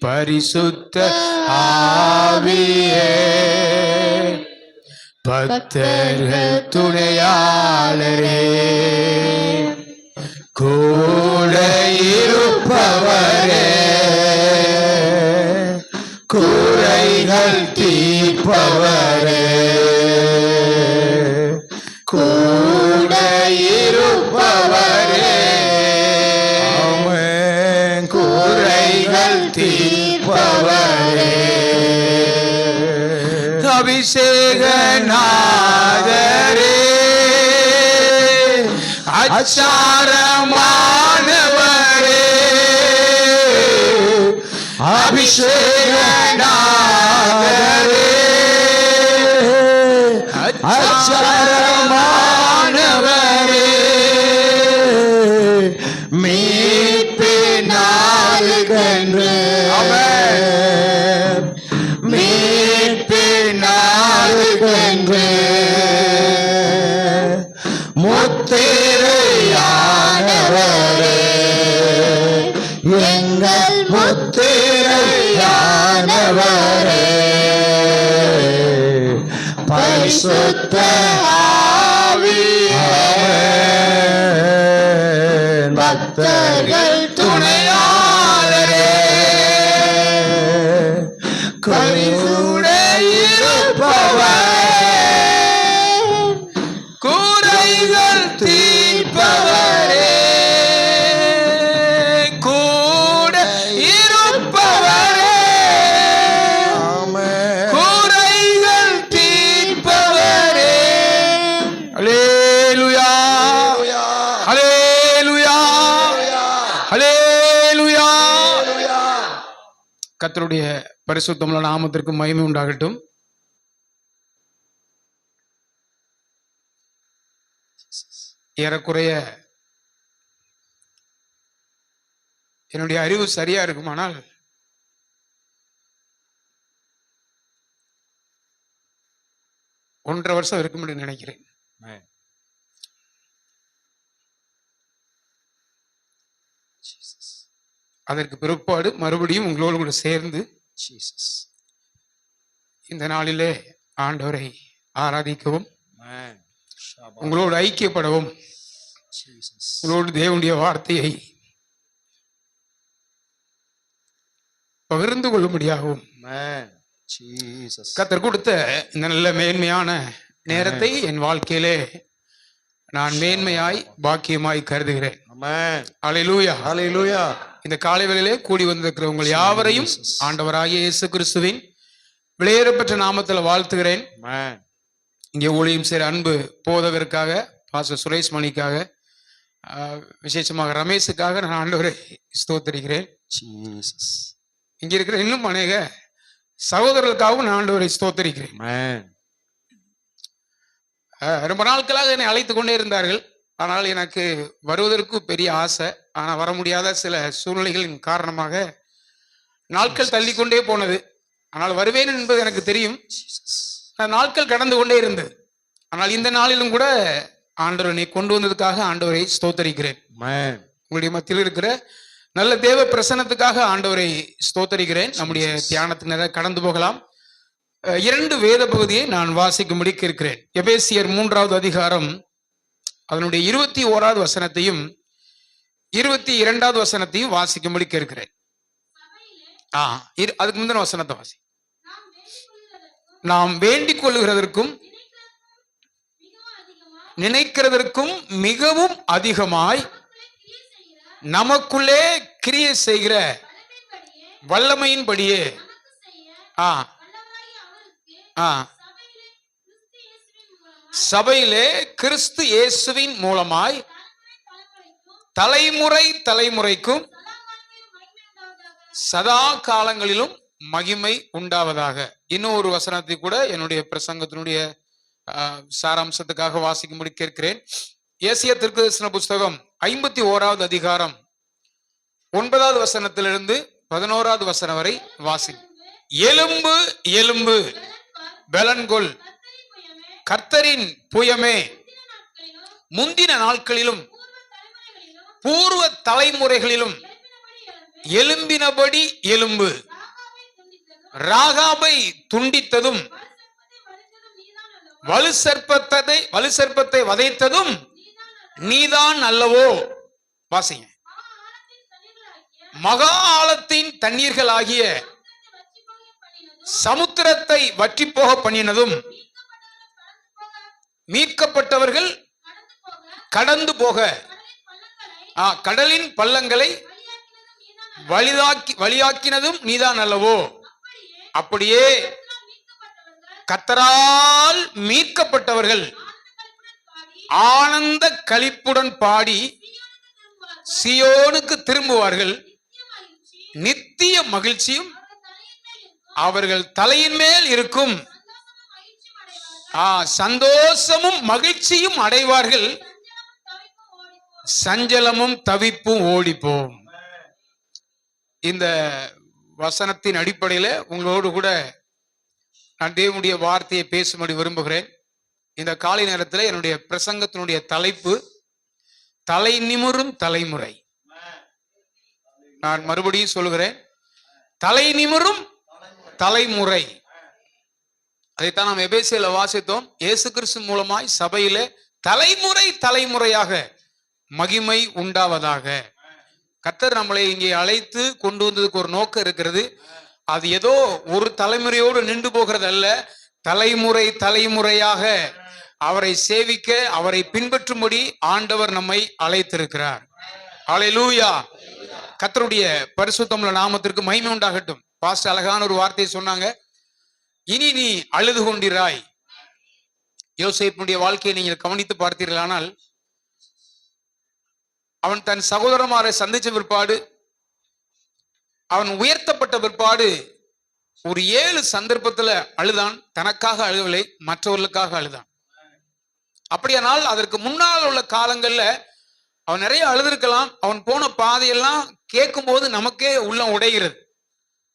பரிசுத்த ஆவியே, பக்தர்கள் துணையாளரே, கூட இருப்பவரே, குறைகள் தீர்ப்பவரே, கூட இருப்பவரே, குறைகள் தீர்ப்பவரே, அபிஷேகநாதரே, அச்சாரமானவரே, அபிஷேகநாதரே, அச்சாரமானவரே, மீட்பினாளுக்கென்று மீட்பினாளுக்கென்று முத்திரையானவரே, எங்கள் முத்திரையானவரே, பரிசுத்த ஆவியே, பக்தர்கள் துணையாளரே, கூட இருப்பவரே, குறைகள் தீர்ப்பவரே, கூட இருப்பவரே, குறைகள் தீர்ப்பவரே. அல்லேலூயா, அல்லேலூயா, அல்லேலூயா. கர்த்தருடைய பரிசுத்தமுள்ள நாமத்திற்கு மகிமை உண்டாகட்டும். ஏறக்குறைய என்னுடைய அறிவு சரியா இருக்குமானால் 1.5 வருஷம் இருக்கும் என்று நினைக்கிறேன். அதற்கு பிற்பாடு மறுபடியும் உங்களோடு கூட சேர்ந்து இந்த நாளிலே ஆண்டவரை ஆராதிக்கவும், உங்களோடு ஐக்கியப்படவும், உங்களோடு தேவனுடைய வார்த்தையை பகிர்ந்து கொள்ளும்படியாகவும் கர்த்தர் கொடுத்த இந்த நல்ல மேன்மையான நேரத்தை என் வாழ்க்கையிலே நான் மேன்மையாய் பாக்கியமாய் கருதுகிறேன். அல்லேலூயா, அல்லேலூயா. இந்த காலை வேளையிலே கூடி வந்திருக்கிற உங்கள் யாவரையும் ஆண்டவராகிய இயேசு கிறிஸ்துவின் விலையேறப்பெற்ற நாமத்தில் வாழ்த்துகிறேன். இங்கே ஊழியம் செய்கிற அன்பு போதகருக்காக, பாஸ்டர் சுரேஷ் மணிக்காக, விசேஷமாக ரமேஷுக்காக நான் ஆண்டவரை ஸ்தோத்திரிக்கிறேன். இங்க இருக்கிற இன்னும் அநேக சகோதரர்களுக்காகவும் நான் ஆண்டவரை ஸ்தோத்திரிக்கிறேன். ரொம்ப நாட்களாக என்னை அழைத்து கொண்டே இருந்தார்கள். ஆனால் எனக்கு வருவதற்கு பெரிய ஆசை. ஆனால் வர முடியாத சில சூழ்நிலைகளின் காரணமாக நாட்கள் தள்ளி கொண்டே போனது. ஆனால் வருவேன் என்பது எனக்கு தெரியும். நாட்கள் கடந்து கொண்டே இருந்தது. ஆனால் இந்த நாளிலும் கூட ஆண்டவரை கொண்டு வந்ததுக்காக ஆண்டவரை ஸ்தோத்தரிக்கிறேன். உங்களுடைய மத்தியில் இருக்கிற நல்ல தேவ பிரசன்னத்துக்காக ஆண்டவரை ஸ்தோத்தரிக்கிறேன். நம்முடைய தியானத்தினரை கடந்து போகலாம். 2 வேத பகுதியை நான் வாசிக்கும்படி இருக்கிறேன். எபேசியர் 3வது அதிகாரம் அதனுடைய 21வது வசனத்தையும் 22வது வசனத்தையும் வாசிக்கும்படி இருக்கிறேன். அதுக்கு முந்தின வசனத்தை வாசி. நாம் வேண்டிக் கொள்ளுகிறதற்கும் நினைக்கிறதற்கும் மிகவும் அதிகமாய் நமக்குள்ளே கிரியை செய்கிற வல்லமையின்படியே சபையிலே கிறிஸ்து இயேசுவின் மூலமாய் தலைமுறை தலைமுறைக்கும் சதா காலங்களிலும் மகிமை உண்டாவதாக. இன்னொரு வசனத்தை கூட என்னுடைய பிரசங்கத்தினுடைய சாராம்சத்துக்காக வாசிக்கும்படி கேட்கிறேன். ஏசியா தீர்க்கதரிசன புஸ்தகம் 51வது அதிகாரம் 9வது வசனத்திலிருந்து 11வது வசனம் வரை வாசி. எலும்பு எலும்பு பெலன்கொள், கர்த்தரின் புயமே, முந்தின நாட்களிலும் பூர்வ தலைமுறைகளிலும் எலும்பினபடி எலும்பு, ராகாபை துண்டித்ததும் வலு சர்ப்பத்தை வதைத்ததும் நீதான் அல்லவோ. வாசிங்க. மகா ஆழத்தின் தண்ணீர்களாகிய சமுத்திரத்தை வற்றி போக பண்ணினதும் மீட்கப்பட்டவர்கள் கடந்து போக கடலின் பள்ளங்களை வழியாக்கினதும் நீதான் அல்லவோ. அப்படியே கர்த்தரால் மீட்கப்பட்டவர்கள் ஆனந்த களிப்புடன் பாடி சியோனுக்கு திரும்புவார்கள். நித்திய மகிழ்ச்சியும் அவர்கள் தலையின் மேல் இருக்கும். சந்தோஷமும் மகிழ்ச்சியும் அடைவார்கள். சஞ்சலமும் தவிப்பும் ஓடிப்போம். இந்த வசனத்தின் அடிப்படையில் உங்களோடு கூட நான் தேவனுடைய வார்த்தையை பேசும்படி விரும்புகிறேன். இந்த காலை நேரத்தில் என்னுடைய பிரசங்கத்தினுடைய தலைப்பு தலை நிமிரும் தலைமுறை. நான் மறுபடியும் சொல்லுகிறேன், தலை நிமிரும் தலைமுறை. அதைத்தான் நாம் எபேசியேல வாசித்தோம். இயேசு கிறிஸ்து மூலமாய் சபையிலே தலைமுறை தலைமுறையாக மகிமை உண்டாவதாக. கர்த்தர் நம்மளை இங்கே அழைத்து கொண்டு வந்ததுக்கு ஒரு நோக்கம் இருக்கிறது. அது ஏதோ ஒரு தலைமுறையோடு நின்று போகிறது அல்ல. தலைமுறை தலைமுறையாக அவரை சேவிக்க, அவரை பின்பற்றும்படி ஆண்டவர் நம்மை அழைத்திருக்கிறார். ஹல்லேலூயா. கர்த்தருடைய பரிசுத்தமுள்ள நாமத்திற்கு மகிமை உண்டாகட்டும். பாஸ்டர் அழகான ஒரு வார்த்தையை சொன்னாங்க. இனி நீ அழுது கொண்டிராய். யோசேப்புடைய வாழ்க்கையை நீங்கள் கவனித்து பார்த்தீர்களானால், அவன் தன் சகோதரமாரை சந்திச்ச பிற்பாடு, அவன் உயர்த்தப்பட்ட பிற்பாடு ஒரு 7 சந்தர்ப்பத்துல அழுதான். தனக்காக அழுகவில்லை, மற்றவர்களுக்காக அழுதான். அப்படியானால் அதற்கு முன்னால் உள்ள காலங்கள்ல அவன் நிறைய அழுதிருக்கலாம். அவன் போன பாதையெல்லாம் கேட்கும் போது நமக்கே உள்ளம் உடைகிறது.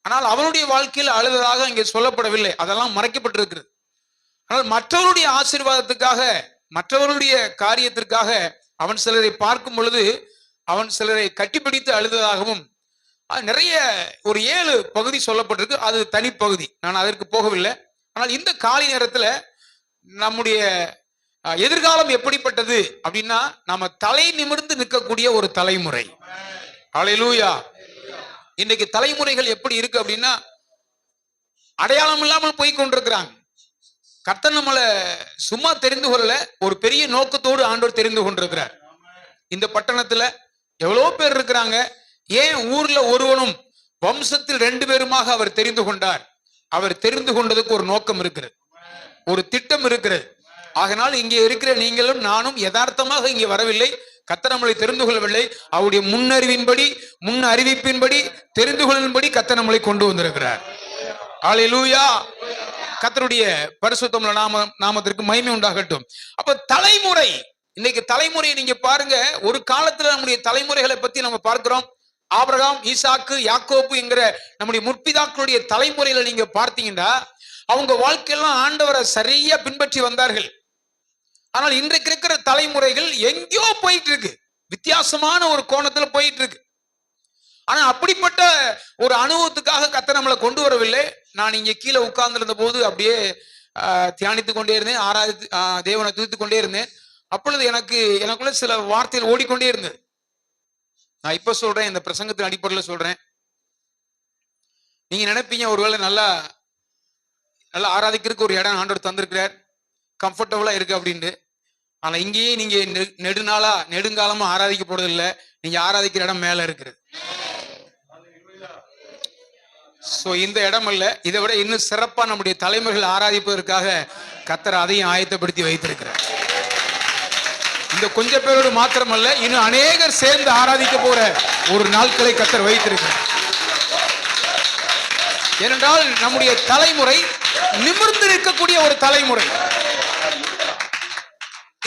ஆனால் அவனுடைய வாழ்க்கையில் அழுததாக இங்கே சொல்லப்படவில்லை. அதெல்லாம் மறைக்கப்பட்டிருக்கிறது. ஆனால் மற்றவருடைய ஆசீர்வாதத்துக்காக, மற்றவருடைய காரியத்திற்காக அவன் சிலரை பார்க்கும் பொழுது அவன் சிலரை கட்டிப்பிடித்து அழுததாகவும் நிறைய ஒரு 7 பகுதி சொல்லப்பட்டிருக்கு. அது தனிப்பகுதி, நான் அதற்கு போகவில்லை. ஆனால் இந்த காலை நேரத்தில் நம்முடைய எதிர்காலம் எப்படிப்பட்டது அப்படின்னா, நம்ம தலை நிமிர்ந்து நிற்கக்கூடிய ஒரு தலைமுறை. ஹல்லேலூயா. இன்னைக்கு தலைமுறைகள் எப்படி இருக்கு அப்படின்னா, அடையாளம் இல்லாமல் போய் கொண்டிருக்கிறாங்க. கர்த்தர் நம்மளை சும்மா தெரிந்து கொள்ளல, ஒரு பெரிய நோக்கத்தோடு ஆண்டவர் தெரிந்து கொண்டிருக்கிறார். இந்த பட்டணத்துல எவ்வளவு பேர் இருக்கிறாங்க. ஏன் ஊர்ல ஒருவனும் வம்சத்தில் 2 பேருமாக அவர் தெரிந்து கொண்டார். அவர் தெரிந்து கொண்டதுக்கு ஒரு நோக்கம் இருக்கிறது, ஒரு திட்டம் இருக்கிறது. ஆகினால் இங்கே இருக்கிற நீங்களும் நானும் யதார்த்தமாக இங்கே வரவில்லை. கர்த்தர் நம்மளை தெரிந்து கொள்ளவில்லை. அவருடைய முன்னறிவின்படி, முன் அறிவிப்பின்படி, தெரிந்து கொள்ளும்படி கர்த்தர் நம்மளை கொண்டு வந்திருக்கிறார். ஹல்லேலூயா. கர்த்தருடைய பரிசுத்தமுள்ள நாமத்திற்கு மகிமை உண்டாகட்டும். அப்ப தலைமுறை, இன்னைக்கு தலைமுறையை நீங்க பாருங்க. ஒரு காலத்துல நம்முடைய தலைமுறைகளை பத்தி நம்ம பார்க்கிறோம். ஆபிரகாம், ஈசாக்கு, யாக்கோபு என்கிற நம்முடைய முற்பிதாக்களுடைய தலைமுறையில நீங்க பார்த்தீங்கன்னா, அவங்க வாழ்க்கையெல்லாம் ஆண்டவரை சரியா பின்பற்றி வந்தார்கள். ஆனால் இன்றைக்கு இருக்கிற தலைமுறைகள் எங்கேயோ போயிட்டு இருக்கு, வித்தியாசமான ஒரு கோணத்துல போயிட்டு இருக்கு. ஆனா அப்படிப்பட்ட ஒரு அனுபவத்துக்காக கர்த்தர் நம்மளை கொண்டு வரவில்லை. நான் இங்க கீழே உட்கார்ந்து இருந்த போது அப்படியே தியானித்துக் கொண்டே இருந்தேன், தேவனை துதித்துக் கொண்டே இருந்தேன். அப்பொழுது எனக்குள்ள சில வார்த்தைகள் ஓடிக்கொண்டே இருந்தது. நான் இப்ப சொல்றேன், இந்த பிரசங்கத்தின் அடிப்படையில் சொல்றேன். நீங்க நினைப்பீங்க ஒருவேளை நல்லா ஆராதிக்கிறதுக்கு ஒரு இடம் ஆண்டவர் தந்திருக்கிறார், கம்ஃபர்டபுளா இருக்கு அப்படின்ட்டு. ஆனா இங்கேயே நீங்க நெடுங்காலமா ஆராதிக்க போறது இல்லை. நீங்க ஆராதிக்கிற இடம் மேல இருக்கிறது. சோ இந்த இடம் அல்ல, இதை விட இன்னும் சிறப்பா நம்முடைய தலைமுறைகள் ஆராதிப்பதற்காக கர்த்தர் அதையும் ஆயத்தப்படுத்தி வைத்திருக்கிறார். இந்த கொஞ்ச பேரோடு மாத்திரமல்ல, இன்னும் அநேகர் சேர்ந்து ஆராதிக்க போற ஒரு நாட்களை கர்த்தர் வைத்திருக்கிறார். ஏனென்றால் நம்முடைய தலைமுறை நிமிர்ந்து நிற்கக்கூடிய ஒரு தலைமுறை.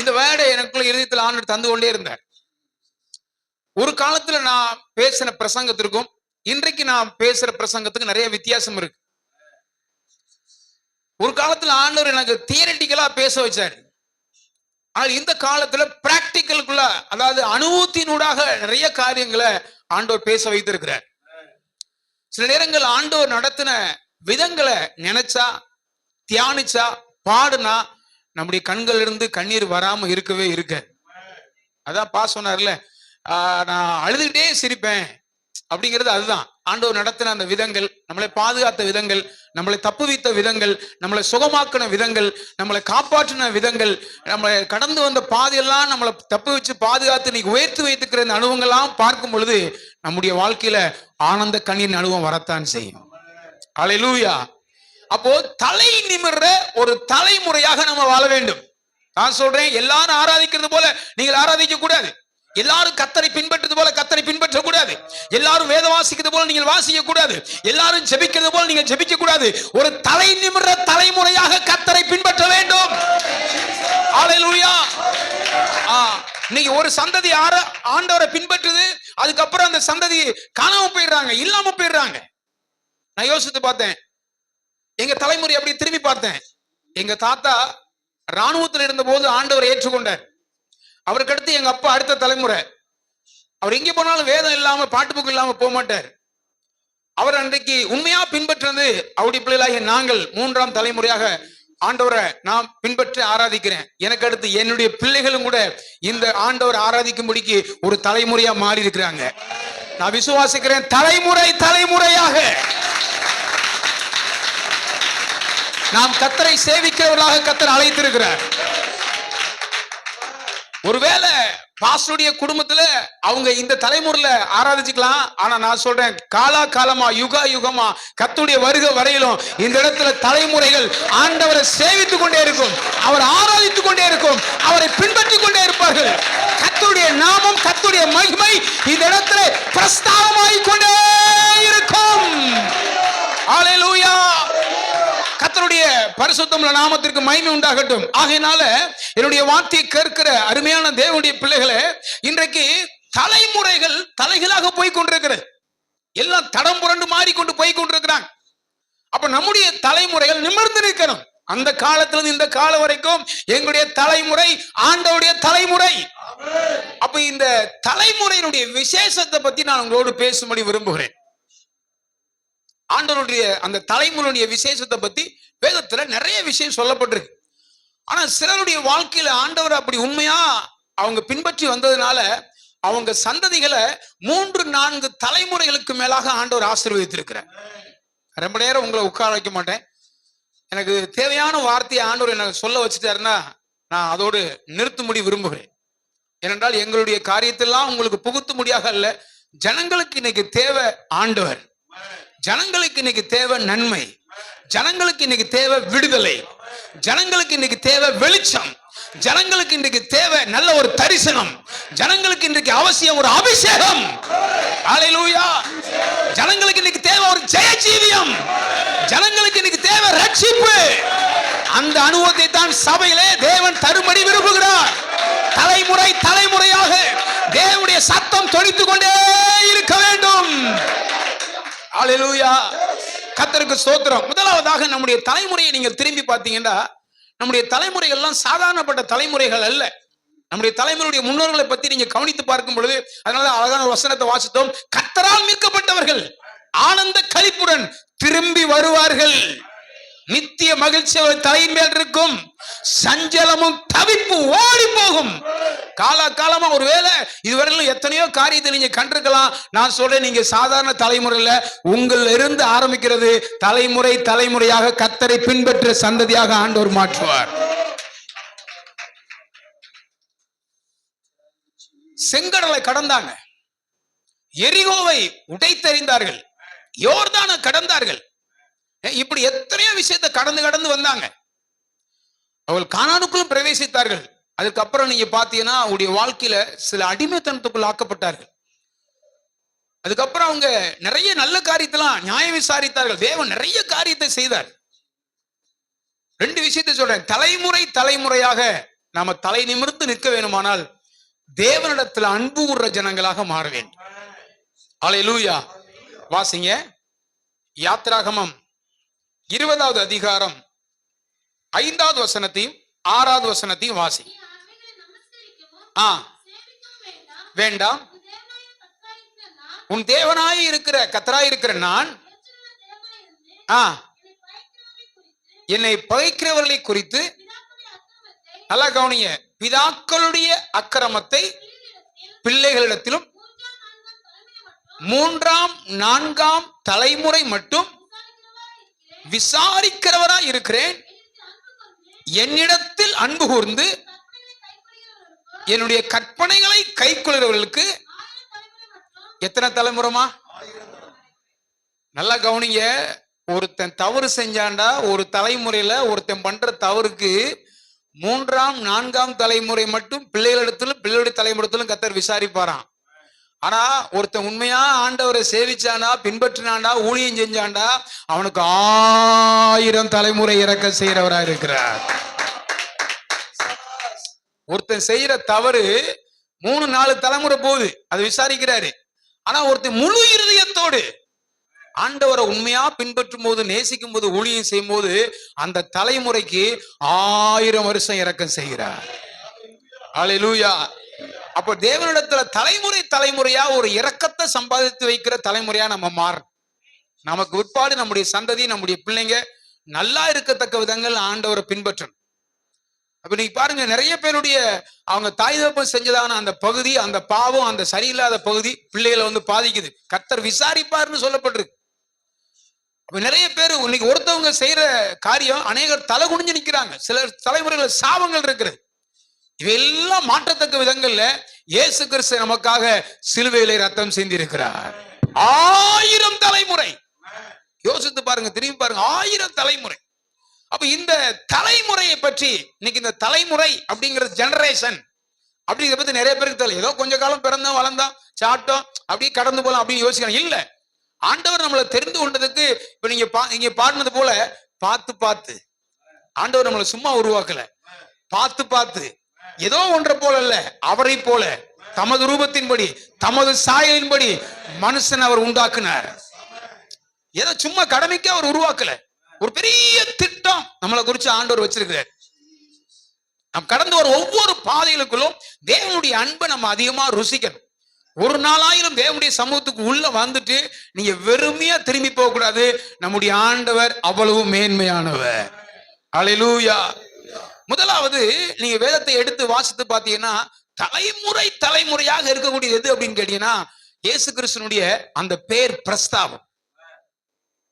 இந்த வேர்டை எனக்குள்ள இதயத்தில் ஆண்டவர் தந்து கொண்டே இருந்தார். ஒரு காலத்துல நான் பேசின பிரசங்கத்திற்கும் இன்றைக்கு நான் பேசுற பிரசங்கத்துக்கு நிறைய வித்தியாசம் இருக்கு. ஒரு காலத்துல ஆண்டவர் எனக்கு தியரிட்டிக்கலா பேச வச்சாரு. ஆனால் இந்த காலத்துல பிராக்டிக்கலுக்குள்ள, அதாவது அனுபவத்தினூடாக நிறைய காரியங்களை ஆண்டவர் பேச வைத்திருக்கிறார். சில நேரங்கள் ஆண்டவர் நடத்தின விதங்களை நினைச்சா, தியானிச்சா, பாடுனா நம்முடைய கண்கள் இருந்து கண்ணீர் வராம இருக்கவே இருக்க. அதான் சொன்னார்ல, நான் அழுதுகிட்டே சிரிப்பேன் அப்படிங்கிறது அதுதான். ஆண்டவர் நடத்தின அந்த விதங்கள், நம்மளை பாதுகாத்த விதங்கள், நம்மளை தப்புவித்த விதங்கள், நம்மளை சுகமாக்கின விதங்கள், நம்மளை காப்பாற்றின விதங்கள், நம்மளை கடந்து வந்த பாதையெல்லாம் நம்மளை தப்பு வச்சு பாதுகாத்து நீ உயர்த்து வைத்துக்கிற இந்த அனுபவங்கள்லாம் பார்க்கும் பொழுது நம்முடைய வாழ்க்கையில ஆனந்த கண்ணீர் அனுபவம் வரத்தான் செய்யும். அல்லேலூயா. அப்போ தலை நிமிர்ற ஒரு தலைமுறையாக நம்ம வாழ வேண்டும். நான் சொல்றேன், எல்லாரும் ஆராதிக்கிறது போல நீங்கள் ஆராதிக்க கூடாது. எல்லாரும் கர்த்தரை பின்பற்றது போல கர்த்தரை பின்பற்ற கூடாது. எல்லாரும் வேத வாசிக்கிறது போல நீங்கள் வாசிக்க கூடாது. எல்லாரும் ஜெபிக்கிறது போல நீங்கள் ஜெபிக்க கூடாது. ஒரு தலை நிமிர்ற தலைமுறையாக கர்த்தரை பின்பற்ற வேண்டும். அல்லேலூயா. இன்னைக்கு ஒரு சந்ததி ஆண்டவரை பின்பற்றுது, அதுக்கப்புறம் அந்த சந்ததி காணாம போயிடுறாங்க, இல்லாம போயிடுறாங்க. நான் யோசித்து பார்த்தேன், எங்க தலைமுறை அப்படி திரும்பி பார்த்தேன். எங்க தாத்தா ராணுவத்தில் இருந்த போது ஆண்டவரை ஏற்றுக்கொண்டார். அவருக்கு அடுத்து எங்க அப்பா அடுத்த தலைமுறை. அவர் எங்கே போனாலும் வேதம் இல்லாம பாட்டு புக்கு இல்லாம போக மாட்டார். அவர் அன்றைக்கு உண்மையா பின்பற்றது அவருடைய பிள்ளைகளாகிய நாங்கள் 3ஆம் தலைமுறையாக ஆண்டவரை நான் பின்பற்றி ஆராதிக்கிறேன். எனக்கு அடுத்து என்னுடைய பிள்ளைகளும் கூட இந்த ஆண்டவர் ஆராதிக்கும்படிக்கு ஒரு தலைமுறையா மாறி இருக்கிறாங்க. நான் விசுவாசிக்கிறேன், தலைமுறை தலைமுறையாக நாம் கர்த்தரை சேவிக்கிறவர்களாக கர்த்தர் அழைத்திருக்கிறார். ஒருவேளை பாஸ்டருடைய குடும்பத்துல அவங்க இந்த தலைமுறையில ஆராதிச்சுக்கலாம். ஆனா நான் சொல்றேன், காலா காலமா யுகா யுகமா கர்த்தருடைய வருகை வரையிலும் இந்த இடத்துல தலைமுறைகள் ஆண்டவரை சேவித்துக் கொண்டே இருக்கும், அவர் ஆராதித்துக் கொண்டே இருக்கும், அவரை பின்பற்றிக் கொண்டே இருப்பார்கள். கர்த்தருடைய நாமம், கர்த்தருடைய மகிமை இந்த இடத்துல பிரஸ்தாபமாகிக் கொண்டே இருக்கும். அல்லேலூயா. கர்த்தருடைய பரிசுத்தமுள்ள நாமத்திற்கு மகிமை உண்டாகட்டும். ஆகையினால என்னுடைய வார்த்தையை கேட்கிற அருமையான தேவனுடைய பிள்ளைகளே, இன்றைக்கு தலைமுறைகள் தலைகளாக போய் கொண்டிருக்கிறது. எல்லாம் தடம் புரண்டு மாறிக்கொண்டு போய் கொண்டிருக்கிறாங்க. அப்ப நம்முடைய தலைமுறைகள் நிமிர்ந்து நிற்கணும். அந்த காலத்திலிருந்து இந்த காலம் வரைக்கும் எங்களுடைய தலைமுறை ஆண்டவருடைய தலைமுறை. அப்ப இந்த தலைமுறையினுடைய விசேஷத்தை பத்தி நான் உங்களோடு பேசும்படி விரும்புகிறேன். ஆண்டவருடைய அந்த தலைமுறையுடைய விசேஷத்தை பத்தி வேதத்துல நிறைய விஷயம் சொல்லப்பட்டிருக்கு. ஆனா சிலருடைய வாழ்க்கையில ஆண்டவர் அப்படி உண்மையா அவங்க பின்பற்றி வந்ததுனால அவங்க சந்ததிகளை 3-4 தலைமுறைகளுக்கு மேலாக ஆண்டவர் ஆசீர்வதித்திருக்கிறார். ரொம்ப நேரம் உங்களை உட்கார வைக்க மாட்டேன். எனக்கு தேவையான வார்த்தையை ஆண்டவர் எனக்கு சொல்ல வச்சுட்டாருன்னா நான் அதோடு நிறுத்தும்படி விரும்புகிறேன். ஏனென்றால் எங்களுடைய காரியத்தெல்லாம் உங்களுக்கு புகுத்து முடியாக அல்ல. ஜனங்களுக்கு இன்னைக்கு தேவை ஆண்டவர், ஜனங்களுக்கு இன்னைக்கு தேவை நன்மை, ஜனங்களுக்கு இன்னைக்கு தேவை விடுதலை, ஜனங்களுக்கு இன்னைக்கு தேவை வெளிச்சம், ஜனங்களுக்கு இன்றைக்கு தேவை நல்ல ஒரு தரிசனம், ஜனங்களுக்கு இன்றைக்கு அவசியம் ஒரு அபிஷேகம். அல்லேலூயா. ஜனங்களுக்கு இன்னைக்கு தேவை ஒரு ஜெய ஜீவியம், ஜனங்களுக்கு இன்னைக்கு தேவை ரட்சிப்பு. அந்த அனுபவத்தை தான் சபையிலே தேவன் தரும்படி விரும்புகிறார். தலைமுறை தலைமுறையாக தேவனுடைய சத்தம் தொனித்துக் கொண்டே இருக்க வேண்டும். அல்லேலூயா. கர்த்தருக்கு ஸ்தோத்திரம். முதலாவதாக நம்முடைய தலைமுறையை நீங்கள் திரும்பி பார்த்தீங்கன்னா, நம்முடைய தலைமுறைகள் எல்லாம் சாதாரணப்பட்ட தலைமுறைகள் அல்ல. நம்முடைய தலைமுறையுடைய முன்னோர்களை பத்தி நீங்க கவனித்து பார்க்கும் பொழுது, அதனால அழகான வசனத்தை வாசித்தோம். கர்த்தரால் மீட்கப்பட்டவர்கள் ஆனந்த களிப்புடன் திரும்பி வருவார்கள். நித்திய மகிழ்ச்சி தலையின் மேல் இருக்கும், சஞ்சலமும் தவிப்பும் ஓடி போகும். காலகாலமா ஒருவேளை இதுவரையிலும் எத்தனையோ காரியத்தை நீங்க கண்டிருக்கலாம். நான் சொல்றேன், நீங்க சாதாரண தலைமுறையில உங்கள் இருந்து ஆரம்பிக்கிறது. தலைமுறை தலைமுறையாக கர்த்தரை பின்பற்ற சந்ததியாக ஆண்டவர் மாற்றுவார். செங்கடலை கடந்தாங்க, எரிகோவை உடைத்தெறிந்தார்கள், யோர்தானை கடந்தார்கள். இப்படி எத்தனையோ விஷயத்தை கடந்து கடந்து வந்தாங்க. அவர்கள் கானானுக்குள்ளும் பிரவேசித்தார்கள். அதுக்கப்புறம் நீங்க பாத்தீங்கன்னா அவருடைய வாழ்க்கையில சில அடிமைத்தனத்துக்குள் ஆக்கப்பட்டார்கள். அதுக்கப்புறம் அவங்க நிறைய நல்ல காரியத்தெல்லாம் நியாயம் விசாரித்தார்கள். தேவன் நிறைய காரியத்தை செய்தார். 2 விஷயத்தை சொல்றேன். தலைமுறை தலைமுறையாக நாம தலை நிமிர்ந்து நிற்க வேணுமானால் தேவனிடத்துல அன்பு கூர்ற ஜனங்களாக மாற வேண்டும். அல்லேலூயா. வாசிங்க யாத்திராகமம் 20வது அதிகாரம் 5வது வசனத்தையும் 6வது வசனத்தையும் வாசி. வேண்டாம், உன் தேவனாய் இருக்கிற கர்த்தராய் இருக்கிற நான் என்னை பகைக்கிறவர்களை குறித்து நல்லா கவனிங்க, பிதாக்களுடைய அக்கிரமத்தை பிள்ளைகளிடத்திலும் மூன்றாம் நான்காம் தலைமுறை மட்டும் விசாரிக்கிறவரா இருக்கிறேன். என்னிடத்தில் அன்பு கூர்ந்து என்னுடைய கற்பனைகளை கைக்கொள்கிறவர்களுக்கு எத்தனை தலைமுறைமா? நல்லா கவனிங்க, ஒருத்தன் தவறு செஞ்சாண்டா ஒரு தலைமுறையில ஒருத்தன் பண்ற தவறுக்கு மூன்றாம் நான்காம் தலைமுறை மட்டும் பிள்ளைகளிடத்திலும் பிள்ளைகளுடைய தலைமுறையிலும் கர்த்தர் விசாரிப்பாராம். ஆனா ஒருத்தன் உண்மையா ஆண்டவரை சேவிச்சாண்டா, பின்பற்றினாண்டா, ஊழியம் செஞ்சாண்டா, அவனுக்கு 1000 தலைமுறை இறக்க செய்யறவரா இருக்கிறார். ஒருத்தன் செய்யற தவறு 3-4 தலைமுறை போகுது, அது விசாரிக்கிறாரு. ஆனா ஒருத்தன் முழு இருதயத்தோடு ஆண்டவரை உண்மையா பின்பற்றும் போது, நேசிக்கும் போது, ஊழியம் செய்யும் போது அந்த தலைமுறைக்கு 1000 வருஷம் இரக்கம் செய்கிறார். அல்லேலூயா. அப்ப தேவனிடத்துல தலைமுறை தலைமுறையா ஒரு இரக்கத்தை சம்பாதித்து வைக்கிற தலைமுறையா நம்ம மாறணும். நமக்கு உட்பாடு நம்முடைய சந்ததி, நம்முடைய பிள்ளைங்க நல்லா இருக்கத்தக்க விதங்கள் ஆண்டவரை பின்பற்றணும். அப்ப நீங்க பாருங்க, நிறைய பேருடைய அவங்க தாய் தகப்பன் செஞ்சதான அந்த பகுதி, அந்த பாவம், அந்த சரியில்லாத பகுதி பிள்ளைகளை வந்து பாதிக்குது. கர்த்தர் விசாரிப்பார்னு சொல்லப்பட்டிருக்கு. அப்ப நிறைய பேர் இன்னைக்கு ஒருத்தவங்க செய்யற காரியம் அநேகர் தலை குனிஞ்சு நிக்கிறாங்க. சில தலைமுறைகள் சாபங்கள் இருக்கிறது. இவையெல்லாம் மாற்றத்தக்க விதங்கள்ல இயேசு கிறிஸ்து நமக்காக சிலுவையிலே ரத்தம் சிந்தி இருக்கிறார். 1000 தலைமுறை யோசித்து பாருங்க, திரும்பி பாருங்க, 1000 தலைமுறை. அப்ப இந்த தலைமுறையை பற்றி இன்னைக்கு இந்த தலைமுறை அப்படிங்கிற ஜெனரேஷன் அப்படிங்கிறத பத்தி நிறைய பேருக்கு தெரியல. ஏதோ கொஞ்ச காலம் பிறந்தோம், வளர்ந்தோம், சாப்பிட்டோம், அப்படியே கடந்து போலாம் அப்படின்னு யோசிக்கிறோம். இல்ல, ஆண்டவர் நம்மளை தெரிந்து கொண்டதுக்கு இப்ப நீங்க பாடினது போல பார்த்து பார்த்து ஆண்டவர் நம்மளை சும்மா உருவாக்கல. பார்த்து பார்த்து ஏதோ ஒன்றை போல அல்ல, அவரை போல தமது ரூபத்தின்படி தமது சாயலின்படி மனுஷன் அவர் உண்டாக்குனார். ஏதோ சும்மா கடமைக்கு அவர் உருவாக்கல, ஒரு பெரிய திட்டம் நம்மளை குறிச்சு ஆண்டவர் வச்சிருக்கிறார். நம் கடந்து வர ஒவ்வொரு பாதைகளுக்குள்ளும் தேவனுடைய அன்பை நம்ம அதிகமா ருசிக்கணும். ஒரு நாளாயிரம் தேவனுடைய சமூகத்துக்கு உள்ள வந்துட்டு நீங்க வெறுமையா திரும்பி போக கூடாது. நம்முடைய ஆண்டவர் அவ்வளவு மேன்மையானவர். அல்லேலூயா. முதலாவது நீங்க வேதத்தை எடுத்து வாசித்து பாத்தீங்கன்னா, தலைமுறை தலைமுறையாக இருக்கக்கூடியது எது அப்படின்னு கேட்டீங்கன்னா, இயேசு கிறிஸ்துனுடைய அந்த பேர் பிரஸ்தாபம்.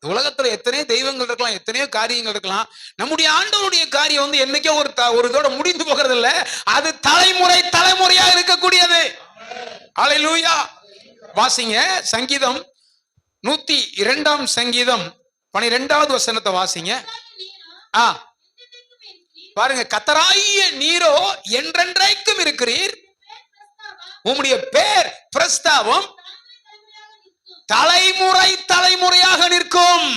உலகத்துல எத்தனையோ தெய்வங்கள் இருக்கலாம், எத்தனையோ காரியங்கள் இருக்கலாம். நம்முடைய ஆண்டவருடைய காரியம் வந்து என்னைக்கோ ஒரு இதோட முடிந்து போகிறது இல்ல, அது தலைமுறை தலைமுறையா இருக்கக்கூடியது. அல்லேலூயா. வாசிங்க சங்கீதம் 102 சங்கீதம் 12வது வசனத்தை வாசிங்க. பாருங்க, கர்த்தராகிய நீரோ என்றென்றைக்கும் இருக்கிறீர், உம்முடைய பேர் பிரஸ்தாபம் தலைமுறை தலைமுறையாக நிற்கும்.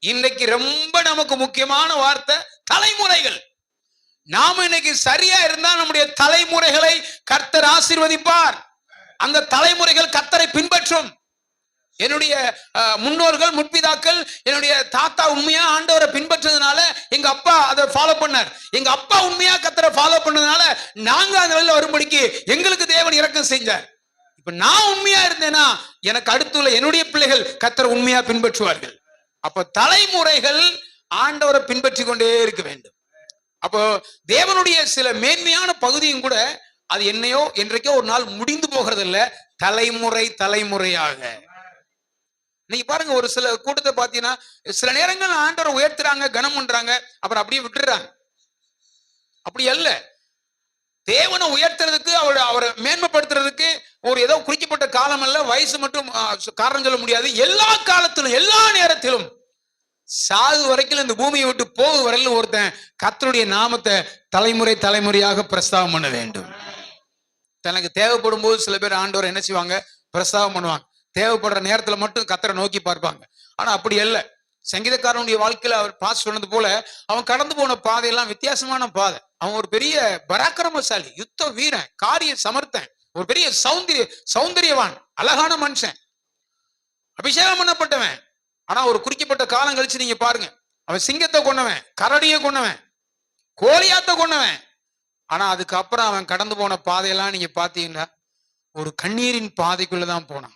இன்னைக்கு ரொம்ப நமக்கு முக்கியமான வார்த்தை தலைமுறைகள். நாம இன்னைக்கு சரியா இருந்தா நம்முடைய தலைமுறைகளை கர்த்தர் ஆசீர்வதிப்பார். அந்த தலைமுறைகள் கர்த்தரை பின்பற்றும். என்னுடைய முன்னோர்கள், முற்பிதாக்கள், என்னுடைய தாத்தா உண்மையா ஆண்டவரை பின்பற்றதுனால எங்க அப்பா அதை ஃபாலோ பண்ணார். எங்க அப்பா உண்மையா கர்த்தரை ஃபாலோ பண்ணதுனால நாங்க அந்த வழியில வரும்படிக்கு எங்களுக்கு தேவன் இரக்கம் செஞ்சார். இப்ப நான் உண்மையா இருந்தேன்னா எனக்கு அடுத்துள்ள என்னுடைய பிள்ளைகள் கர்த்தரை உண்மையா பின்பற்றுவார்கள். அப்ப தலைமுறைகள் ஆண்டவரை பின்பற்றி கொண்டே இருக்க வேண்டும். அப்போ தேவனுடைய சில மேன்மையான பகுதியும் கூட அது என்னையோ என்றைக்கோ ஒரு நாள் முடிந்து போகிறது இல்ல, தலைமுறை தலைமுறையாக. நீங்க பாருங்க, ஒரு சில கூட்டத்தை பாத்தீங்கன்னா சில நேரங்கள் ஆண்டவரை உயர்த்துறாங்க, கனம் பண்றாங்க, அப்புறம் அப்படியே விட்டுறாங்க. அப்படி அல்ல. தேவனை உயர்த்துறதுக்கு அவரை மேன்மைப்படுத்துறதுக்கு ஒரு ஏதோ குறிக்கப்பட்ட காலம் அல்ல, வயசு மட்டும் காரணம் சொல்ல முடியாது. எல்லா காலத்திலும் எல்லா நேரத்திலும் சாகு வரைக்கும் இந்த பூமியை விட்டு போக வரையிலும் ஒருத்தன் கர்த்தருடைய நாமத்தை தலைமுறை தலைமுறையாக பிரஸ்தாபம் பண்ண வேண்டும். தனக்கு தேவைப்படும் போது சில பேர் ஆண்டவர் என்ன செய்வாங்க, பிரஸ்தாபம் பண்ணுவாங்க. தேவைப்படுற நேரத்துல மட்டும் கர்த்தரை நோக்கி பார்ப்பாங்க. ஆனா அப்படி அல்ல. சங்கீதக்காரனுடைய வாழ்க்கையில அவர் பாஸ் சொன்னது போல அவன் கடந்து போன பாதையெல்லாம் வித்தியாசமான பாதை. அவன் ஒரு பெரிய பராக்கிரமசாலி, யுத்த வீரன், காரிய சமர்த்தன், ஒரு பெரிய சௌந்தரியவான், அழகான மனுஷன், அபிஷேகம் பண்ணப்பட்டவன். ஆனா ஒரு குறிக்கப்பட்ட காலம் கழிச்சு நீங்க பாருங்க, அவன் சிங்கத்தை கொன்னவன், கரடியை கொன்னவன், கோலியாத்தை கொன்னவன். ஆனா அதுக்கப்புறம் அவன் கடந்து போன பாதையெல்லாம் நீங்க பாத்தீங்கன்னா ஒரு கண்ணீரின் பாதைக்குள்ளதான் போனான்,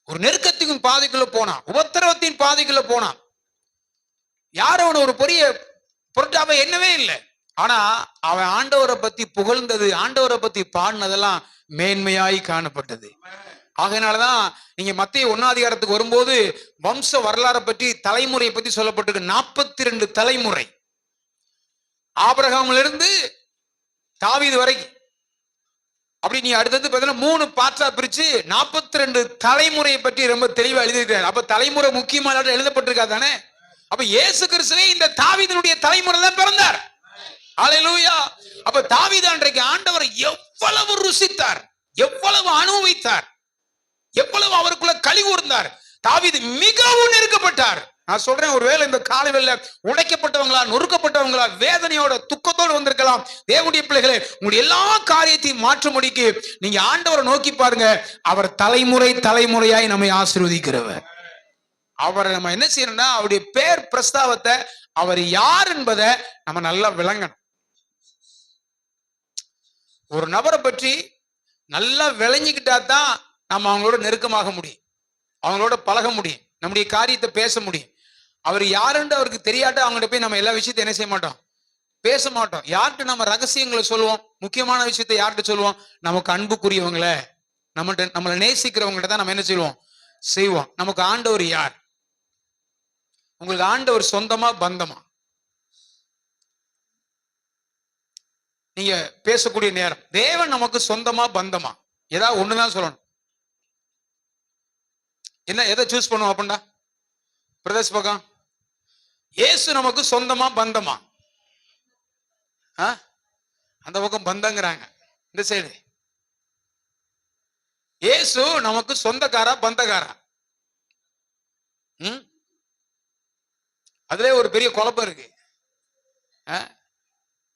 ஒரு நெருக்கத்தின் பாதைக்குள்ள போனான், உபத்திரவத்தின் பாதைக்குள்ள போனான். யாரும் அவனை ஒரு பெரிய பொருட்டாவை எண்ணவே இல்லை. ஆனா அவன் ஆண்டவரை பத்தி புகழ்ந்தது, ஆண்டவரை பத்தி பாடினதெல்லாம் மேன்மையாய் காணப்பட்டது. ஆகையினாலதான் நீங்க மத்தேயு 1ஆம் அதிகாரத்துக்கு வரும்போது வம்ச வரலாறை பற்றி, தலைமுறையை பத்தி சொல்லப்பட்டிருக்கு. 42 தலைமுறை, ஆபிரகாம்ல இருந்து தாவீது வரைக்கும். அப்படி நீ அடுத்தது பார்த்தீங்கன்னா 3 பார்ட்டா பிரிச்சு 42 தலைமுறையை பற்றி ரொம்ப தெளிவா எழுதியிருக்காரு. அப்ப தலைமுறை முக்கியமா எழுதப்பட்டிருக்கா தானே? அப்ப இயேசு கிறிஸ்துவே இந்த தாவீதினுடைய தலைமுறை தான் பிறந்தார். அல்லேலூயா. அப்ப தாவீது அன்றைக்கு ஆண்டவரை எவ்வளவு ருசித்தார், எவ்வளவு அனுபவித்தார், எவ்வளவு அவருக்குள்ள களி கூர்ந்தார். தாவீது மிகவும் நெருக்கப்பட்டார். நான் சொல்றேன், ஒருவேளை இந்த காலையில உடைக்கப்பட்டவங்களா, நொறுக்கப்பட்டவங்களா, வேதனையோட துக்கத்தோடு வந்திருக்கலாம். தேவனுடைய பிள்ளைகளே, உங்களுடைய எல்லா காரியத்தையும் மாற்றும்படிக்கு நீங்க ஆண்டவரை நோக்கி பாருங்க. அவர் தலைமுறை தலைமுறையாய் நம்மை ஆசீர்வதிக்கிறவர். அவரை நம்ம என்ன செய்யணும்னா, அவருடைய பேர் பிரஸ்தாவத்தை, அவர் யார் என்பதை நம்ம நல்லா விளங்கணும். ஒரு நபரை பற்றி நல்லா விளங்கிக்கிட்டா தான் நம்ம அவங்களோட நெருக்கமாக முடியும், அவங்களோட பழக முடியும், நம்முடைய காரியத்தை பேச முடியும். அவர் யாருன்னு அவருக்கு தெரியாட்ட அவங்கள்ட்ட போய் நம்ம எல்லா விஷயத்தையும் என்ன செய்ய மாட்டோம், பேச மாட்டோம். யார்கிட்ட நம்ம ரகசியங்களை சொல்லுவோம், முக்கியமான விஷயத்தை யார்கிட்ட சொல்லுவோம்? நமக்கு அன்புக்குரியவங்களை, நம்மளை நேசிக்கிறவங்கள்ட்ட தான் நம்ம என்ன செய்வோம், செய்வோம். நமக்கு ஆண்டவர் யார்? உங்களுக்கு ஆண்டவர் சொந்தமா பந்தமா? நீங்க பேசக்கூடிய நேரம், தேவன் நமக்கு சொந்தமா பந்தமா? ஏதாவது ஒண்ணுதான் சொல்லணும். என்ன எதை சூஸ் பண்ணுவோம் அப்படின்னா? பிரதேஷ் பக்கம், இயேசு நமக்கு சொந்தமா பந்தமா? அந்த பக்கம் பந்தங்கிறாங்க, இந்த சைடு இயேசு நமக்கு சொந்தக்காரா பந்தக்காரா? அதுல ஒரு பெரிய குழப்பம் இருக்கு.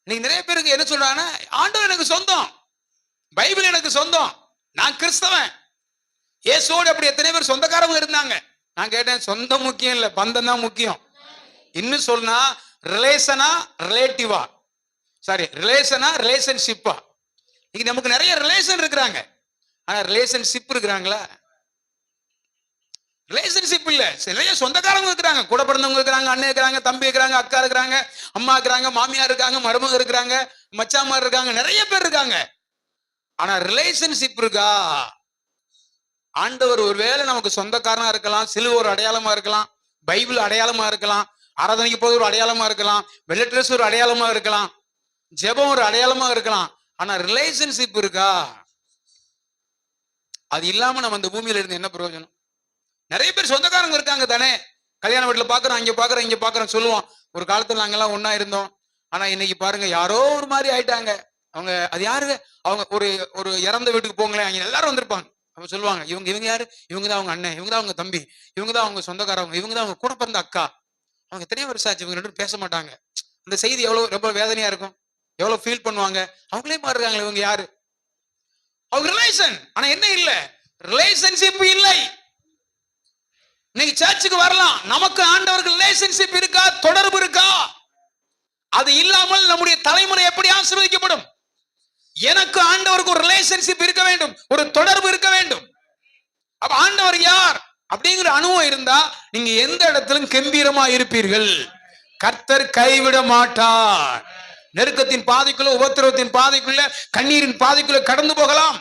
நீங்க நிறைய பேருக்கு என்ன சொல்றாங்கன்னா, ஆண்டவர் எனக்கு சொந்தம், பைபிள் எனக்கு சொந்தம், நான் கிறிஸ்தவன். இயேசுவோடு அப்படி எத்தனை பேர் சொந்தக்காரங்க இருந்தாங்க? நான் கேட்டேன், சொந்தம் முக்கியம் இல்ல, பந்தம் தான் முக்கியம். இன்னும் சொன்னா ரிலேஷனா ரிலேட்டிவா, சாரி ரிலேஷனா ரிலேஷன்ஷிப்பா? இங்க நமக்கு நிறைய ரிலேஷன் இருக்கிறாங்க, ஆனா ரிலேஷன்ஷிப் இருக்கிறாங்களா? ரிலேஷன்ஷிப் இல்ல. நிறைய சொந்தக்காரங்க இருக்கிறாங்க, கூட பிறந்தவங்க இருக்கிறாங்க, அண்ணன் இருக்கிறாங்க, தம்பி இருக்கிறாங்க, அக்கா இருக்கிறாங்க, அம்மா இருக்கிறாங்க, மாமியார் இருக்காங்க, மருமக இருக்கிறாங்க, மச்சாமார் இருக்காங்க, நிறைய பேர் இருக்காங்க. ஆனா ரிலேஷன்ஷிப் இருக்கா? ஆண்டவர் ஒருவேளை நமக்கு சொந்தக்காரனா இருக்கலாம், சிலுவை ஒரு அடையாளமா இருக்கலாம், பைபிள் அடையாளமா இருக்கலாம், ஆராதனைக்கு போது ஒரு அடையாளமா இருக்கலாம், வெள்ளை ட்ரெஸ் ஒரு அடையாளமா இருக்கலாம், ஜெபம் ஒரு அடையாளமா இருக்கலாம். ஆனா ரிலேஷன்ஷிப் இருக்கா? அது இல்லாம நம்ம இந்த பூமியில இருந்து என்ன பிரயோஜனம்? நிறைய பேர் சொந்தக்காரங்க இருக்காங்க தானே, கல்யாண வீட்டுல பாக்குறோம், அங்க பாக்குறோம், இங்க பாக்குறோம் சொல்லுவோம். ஒரு காலத்துல நாங்கெல்லாம் ஒன்னா இருந்தோம், ஆனா இன்னைக்கு பாருங்க யாரோ ஒரு மாதிரி ஆயிட்டாங்க. அவங்க அது யாரு? அவங்க ஒரு இறந்த வீட்டுக்கு போங்களேன், அங்க எல்லாரும் வந்திருப்பாங்க. அவங்க சொல்லுவாங்க, இவங்க யாரு? இவங்க தான் அவங்க அண்ணன், இவங்க தான் அவங்க தம்பி, இவங்க தான் அவங்க சொந்தக்காரவங்க, இவங்க தான் அவங்க கூட பிறந்த அக்கா. அவங்க எத்தனையோ வருஷம் ஆச்சு, இவங்க 2 பேரும் பேச மாட்டாங்க. இந்த செய்தி எவ்வளவு ரொம்ப வேதனையா இருக்கும், எவ்வளவு ஃபீல் பண்ணுவாங்க. அவங்களே பாருக்காங்களே, இவங்க யாரு? அவங்க ரிலேஷன், ஆனா என்ன இல்ல, ரிலேஷன்ஷிப் இல்லை. இன்னைக்கு சர்ச்சுக்கு வரலாம், நமக்கு ஆண்டவருக்கு ரிலேஷன்ஷிப் இருக்கா, தொடர்பு இருக்கா? அது இல்லாமல் நம்முடைய தலைமுறை எப்படி ஆசீர்வதிக்கப்படும்? எனக்கு ஆண்டவருக்கு ஒரு ரிலேஷன்ஷிப் இருக்க வேண்டும், ஒரு தொடர்பு இருக்க வேண்டும். அப்ப ஆண்டவர் யார் அப்படிங்கிற அனுபவம் இருந்தா நீங்க எந்த இடத்திலும் கம்பீரமா இருப்பீர்கள். கர்த்தர் கைவிட மாட்டார். நெருக்கத்தின் பாதைக்குள்ள, உபத்திரவத்தின் பாதைக்குள்ள, கண்ணீரின் பாதைக்குள்ள கடந்து போகலாம்.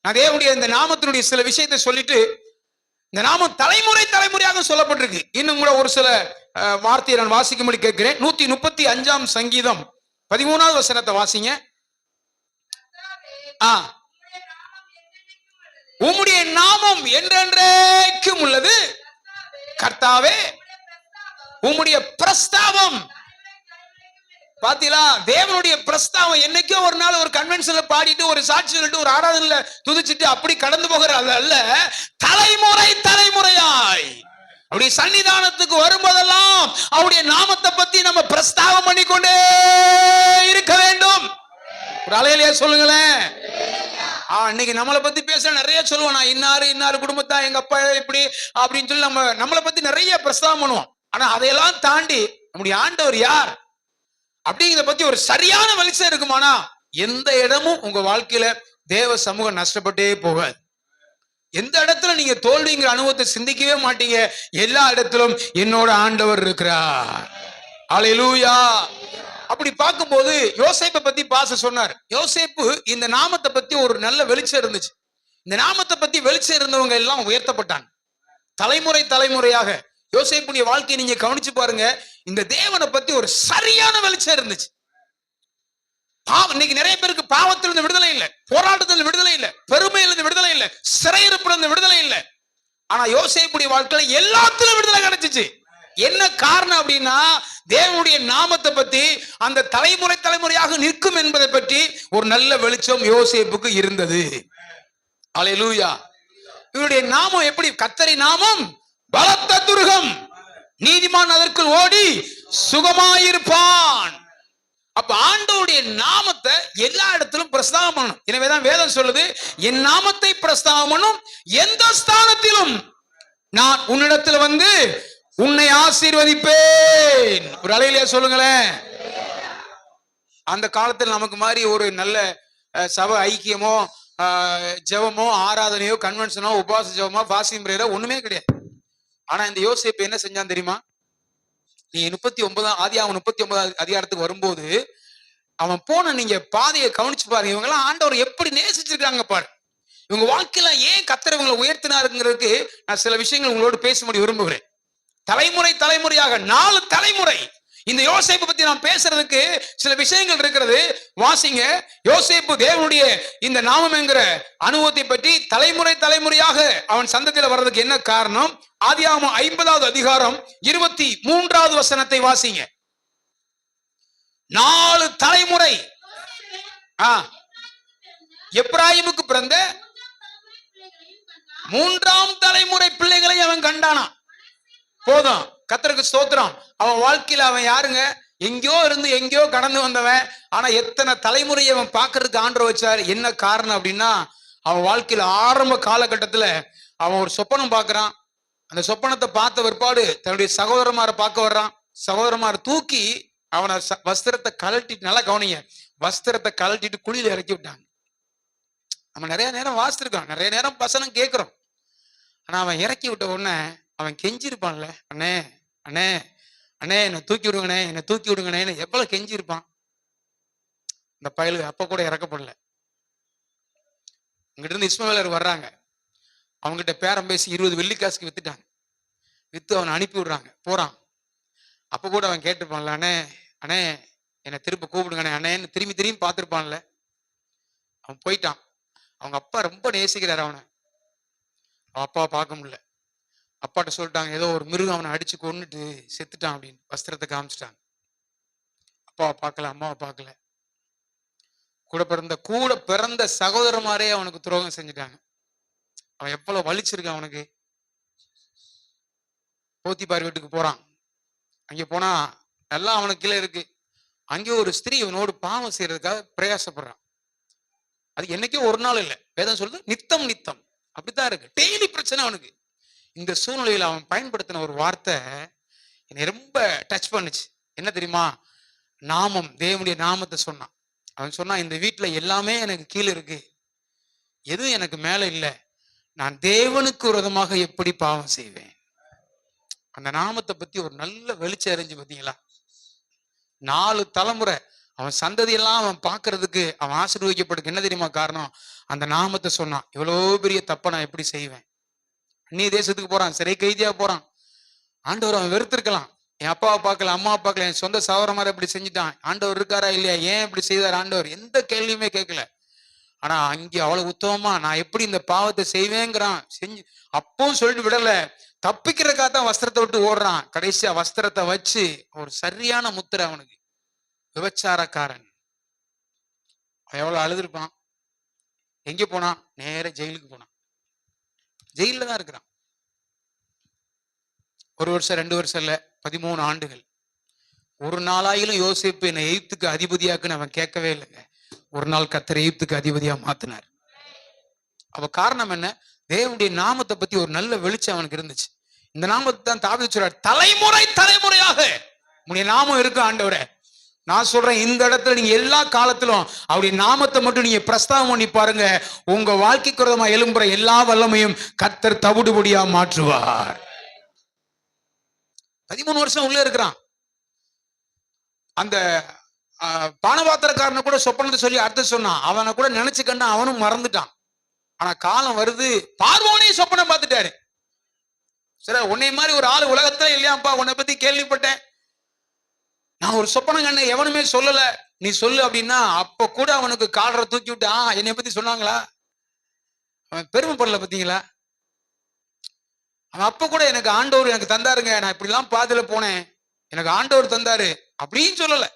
நான் தேவனுடைய இந்த நாமத்தினுடைய சில விஷயத்தை சொல்லிட்டு, இந்த நாமம் தலைமுறை தலைமுறையாக சொல்லப்பட்டிருக்கு. இன்னும் கூட ஒரு சில வார்த்தையை நான் வாசிக்கும்படி கேட்கிறேன். 135ஆம் சங்கீதம் 13வது வசனத்தை வாசிங்க. உம்முடைய நாமம் என்றென்றைக்கும் உள்ளது. கர்த்தாவே, உம்முடைய பிரஸ்தாவம். பாத்தீங்களா, தேவனுடைய பிரஸ்தாவம் என்னைக்கோ ஒரு நாள் ஒரு கன்வென்ஷன்ல பாடிட்டு, ஒரு சாட்சி சொல்லிட்டு, ஒரு ஆராதனையில துதிச்சிட்டு அப்படி கடந்து போகிற அல்ல, தலைமுறை தலைமுறையாய் அவருடைய சன்னிதானத்துக்கு வரும்போதெல்லாம் அவருடைய நாமத்தை பத்தி நம்ம பிரஸ்தாவம் பண்ணிக்கொண்டே இருக்க வேண்டும். ஒரு அலையிலேயே சொல்லுங்களேன். இன்னைக்கு நம்மளை பத்தி பேச நிறைய சொல்லுவோம். நான் இன்னாரு குடும்பத்தா, எங்க அப்பா இப்படி அப்படின்னு சொல்லி நம்மளை பத்தி நிறைய பிரஸ்தாவம் பண்ணுவோம். ஆனா அதையெல்லாம் தாண்டி நம்முடைய ஆண்டவர் யார் அப்படிங்கிறத பத்தி ஒரு சரியான வெளிச்சம் இருக்குமானா, எந்த இடமும் உங்க வாழ்க்கையில தேவ சமூகம் நஷ்டப்பட்டே போகாது. எந்த இடத்துல நீங்க தோல்விங்கிற அனுபவத்தை சிந்திக்கவே மாட்டீங்க. எல்லா இடத்திலும் என்னோட ஆண்டவர் இருக்கிறார். அல்லேலூயா. அப்படி பார்க்கும்போது யோசேப்பை பத்தி பாஸ்டர் சொன்னார். யோசேப்பு இந்த நாமத்தை பத்தி ஒரு நல்ல வெளிச்சம் இருந்துச்சு. இந்த நாமத்தை பத்தி வெளிச்சம் இருந்தவங்க எல்லாம் உயர்த்தப்பட்டாங்க. தலைமுறை தலைமுறையாக யோசேப்புடைய வாழ்க்கையை நீங்க கவனிச்சு பாருங்க. இந்த தேவனை பத்தி ஒரு சரியான வெளிச்சம் இருந்துச்சு. இன்னைக்கு நிறைய பேருக்கு பாவத்திலிருந்து விடுதலை இல்லை, போராட்டத்திலிருந்து விடுதலை இல்லை, பெருமையிலிருந்து விடுதலை இல்லை, சிறையிருப்பிலிருந்து விடுதலை இல்லை. ஆனா யோசேப்புடைய வாழ்க்கையில எல்லாத்திலும் விடுதலை கிடைச்சிச்சு. என்ன காரணம் அப்படின்னா, தேவனுடைய நாமத்தை பத்தி அந்த தலைமுறை தலைமுறையாக நிற்கும் என்பதை பற்றி ஒரு நல்ல வெளிச்சம் யோசேப்புக்கு இருந்தது. அல்லேலூயா. இவருடைய நாமம் எப்படி? கர்த்தரின் நாமம் பலத்த துருகம், நீதிமான் அதற்குள் ஓடி சுகமாயிருப்பான். அப்ப ஆண்டவருடைய நாமத்தை எல்லா இடத்திலும் பிரஸ்தாபம் பண்ணணும். எனவேதான் வேதம் சொல்லுது, என் நாமத்தை பிரஸ்தாபம் பண்ணும் எந்த ஸ்தானத்திலும் நான் உன்னிடத்தில் வந்து உன்னை ஆசீர்வதிப்பேன். ஒரு அலையிலே சொல்லுங்களேன். அந்த காலத்தில் நமக்கு மாதிரி ஒரு நல்ல சபை ஐக்கியமோ ஜெபமோ ஆராதனையோ கன்வென்ஷனோ உபவாச ஜெபமோ பாசிங் பிரேயரோ ஒண்ணுமே கிடையாது. ஆனா இந்த யோசேப்பு என்ன செஞ்சான் தெரியுமா? நீ 39 அதிகாரத்துக்கு வரும்போது அவன் போன நீங்க பாதையை கவனிச்சு பாருங்க. இவங்க எல்லாம் ஆண்டவர் எப்படி நேசிச்சிருக்காங்க பாரு. இவங்க வாழ்க்கையில ஏன் கர்த்தர் இவங்களை உயர்த்தினாருங்கிறதுக்கு நான் சில விஷயங்கள் உங்களோடு பேசும்படி விரும்புகிறேன். தலைமுறை தலைமுறையாக 4 தலைமுறை இந்த யோசேப்பு பத்தி நான் பேசுறதுக்கு சில விஷயங்கள் இருக்கிறது. வாசிங்க. யோசேப்பு தேவனுடைய இந்த நாமம் என்கிற அனுபவத்தை பற்றி தலைமுறை தலைமுறையாக அவன் சந்ததியில வர்றதுக்கு என்ன காரணம்? ஆதியாகமம் 50வது அதிகாரம் 23வது வசனத்தை வாசிங்க. 4 தலைமுறை எப்ராயிமுக்கு பிறந்த 3ஆம் தலைமுறை பிள்ளைகளை அவன் கண்டானா. போதும், கர்த்தருக்கு ஸ்தோத்திரம். அவன் வாழ்க்கையில அவன் யாருங்க? எங்கேயோ இருந்து எங்கேயோ கடந்து வந்தவன். ஆனா எத்தனை தலைமுறையை அவன் பார்க்கறதுக்கு ஆண்டவர் வச்சார். என்ன காரணம் அப்படின்னா, அவன் வாழ்க்கையில ஆரம்ப காலகட்டத்துல அவன் ஒரு சொப்பனம் பார்க்கறான். அந்த சொப்பனத்தை பார்த்த பிற்பாடு தன்னுடைய சகோதரமாரை பார்க்க வர்றான். சகோதரமாரை தூக்கி அவனை வஸ்திரத்தை கழட்டிட்டு, நல்லா கவனிங்க, வஸ்திரத்தை கழட்டிட்டு குழியில இறக்கி விட்டாங்க. நம்ம நிறைய நேரம் வாசித்திருக்கான், நிறைய நேரம் வசனம் கேட்கிறோம். ஆனா அவன் இறக்கி விட்ட உடனே அவன் கெஞ்சிருப்பான்ல, அண்ணே அண்ணே அண்ணே என்னை தூக்கி விடுங்கண்ணே, என்னை தூக்கி விடுங்கண்ணே, எவ்வளவு கெஞ்சிருப்பான். இந்த பயலுக்கு அப்ப கூட இறக்கப்படல. இங்கிட்ட இருந்து இஸ்மவேலர் வர்றாங்க. அவங்ககிட்ட பேரம் பேசி 20 வெள்ளிக்காசுக்கு வித்துட்டாங்க. வித்து அவனை அனுப்பி விடுறாங்க. போறான். அப்ப கூட அவன் கேட்டிருப்பான்ல, அண்ணே அண்ணே என்னை திரும்ப கூப்பிடுங்கண்ணே அண்ணேன்னு திரும்பி திரும்பி பார்த்திருப்பான்ல. அவன் போயிட்டான். அவங்க அப்பா ரொம்ப நேசிக்கிறார் அவனை. அவன் அப்பாவை பார்க்க முடியல. அப்பாட்ட சொல்லிட்டாங்க, ஏதோ ஒரு மிருகம் அவனை அடிச்சு கொன்னுட்டு செத்துட்டான் அப்படின்னு வஸ்திரத்தை காமிச்சிட்டாங்க. அப்பாவை பார்க்கல, அம்மாவை பார்க்கல. கூட பிறந்த சகோதரமாரே அவனுக்கு துரோகம் செஞ்சுட்டாங்க. அவன் எவ்வளவு வலிச்சிருக்கான் அவனுக்கு. போத்திபார் வீட்டுக்கு போறான். அங்க போனா எல்லாம் அவனுக்கு கீழே இருக்கு. அங்கே ஒரு ஸ்திரீ இவனோடு பாவம் செய்யறதுக்காக பிரயாசப்படுறான். அது என்னைக்கோ ஒரு நாள் இல்லை, வேதம் சொல்லுது நித்தம் நித்தம் அப்படித்தான் இருக்கு. டெய்லி பிரச்சனை அவனுக்கு. இந்த சூழ்நிலையில் அவன் பயன்படுத்தின ஒரு வார்த்தை என்னை ரொம்ப டச் பண்ணுச்சு. என்ன தெரியுமா? நாமம், தேவனுடைய நாமத்தை சொன்னான். அவன் சொன்னான், இந்த வீட்டுல எல்லாமே எனக்கு கீழே இருக்கு, எதுவும் எனக்கு மேல இல்லை, நான் தேவனுக்கு விரோதமாக எப்படி பாவம் செய்வேன். அந்த நாமத்தை பத்தி ஒரு நல்ல வெளிச்சம் அறிஞ்சு பார்த்தீங்களா? 4 தலைமுறை அவன் சந்ததியெல்லாம் அவன் பார்க்கறதுக்கு அவன் ஆசீர்வதிக்கப்படுக்கு என்ன தெரியுமா காரணம்? அந்த நாமத்தை சொன்னான். இவ்வளோ பெரிய தப்பை நான் எப்படி செய்வேன்? அந்நிய தேசத்துக்கு போறான், சிறை கைதியா போறான். ஆண்டவர் அவன் வெறுத்திருக்கலாம். என் அப்பாவை பார்க்கல, அம்மாவை பார்க்கல, என் சொந்த சகோதரமாரை இப்படி செஞ்சுட்டான், ஆண்டவர் இருக்காரா இல்லையா, ஏன் இப்படி செய்தார் ஆண்டவர், எந்த கேள்வியுமே கேட்கல. ஆனா அங்கே அவ்வளவு உத்தமமா நான் எப்படி இந்த பாவத்தை செய்வேங்கிறான். செஞ்சு அப்பவும் சொல்லிட்டு விடல, தப்பிக்கிறதுக்காக தான் வஸ்திரத்தை விட்டு ஓடுறான். கடைசியா வஸ்திரத்தை வச்சு ஒரு சரியான முத்திரை அவனுக்கு. விபச்சாரக்காரன். எவ்வளவு அழுதுருப்பான். எங்க போனான்? நேர ஜெயிலுக்கு போனான். ஜெயில தான் இருக்கிறான். 1 வருஷம் 2 வருஷம் இல்ல, 13 ஆண்டுகள். ஒரு நாளாயிலும் யோசேப்பு என்னை எகிப்துக்கு அதிபதியாக்குன்னு அவன் கேட்கவே இல்லைங்க. ஒரு நாள் கர்த்தர் எகிப்துக்கு அதிபதியா மாத்தினார். அவ காரணம் என்ன? தேவனுடைய நாமத்தை பத்தி ஒரு நல்ல வெளிச்சம் அவனுக்கு இருந்துச்சு. இந்த நாமத்தை தான் தாவீது சொல்றார், தலைமுறை தலைமுறையாக உன்னுடைய நாமம் இருக்கு ஆண்டவரே. நான் சொல்றேன், இந்த இடத்துல நீங்க எல்லா காலத்திலும் அவருடைய நாமத்தை மட்டும் நீங்க பிரஸ்தாபம் பண்ணி பாருங்க, உங்க வாழ்க்கைக்கு விரோதமா எழும்புற எல்லா வல்லமையும் கர்த்தர் தவிடுபடியா மாற்றுவார். 13 வருஷம் உள்ள இருக்கிறான். அந்த பானபாத்திரக்காரனை கூட சொப்பனத்தை சொல்லி அர்த்தம் சொன்னான். அவனை கூட நினைச்சு கண்டா அவனும் மறந்துட்டான். ஆனா காலம் வருது, பார்வோனையும் சொப்பனம் பார்த்துட்டாரு. சரி, உன்னை மாதிரி ஒரு ஆள் உலகத்துல இல்லையாப்பா, உன்னை பத்தி கேள்விப்பட்டேன், நான் ஒரு சொப்பனம் கண்ண எவனுமே சொல்லல, நீ சொல்லு அப்படின்னா, அப்ப கூட அவனுக்கு காலரை தூக்கி விட்டு என்னை பத்தி சொன்னாங்களா, அவன் பெருமைப்படல பார்த்தீங்களா? அவன் அப்ப கூட எனக்கு ஆண்டவர் எனக்கு தந்தாருங்க, நான் இப்படி எல்லாம் பாதையில போனேன், எனக்கு ஆண்டவர் தந்தாரு அப்படின்னு சொல்லல.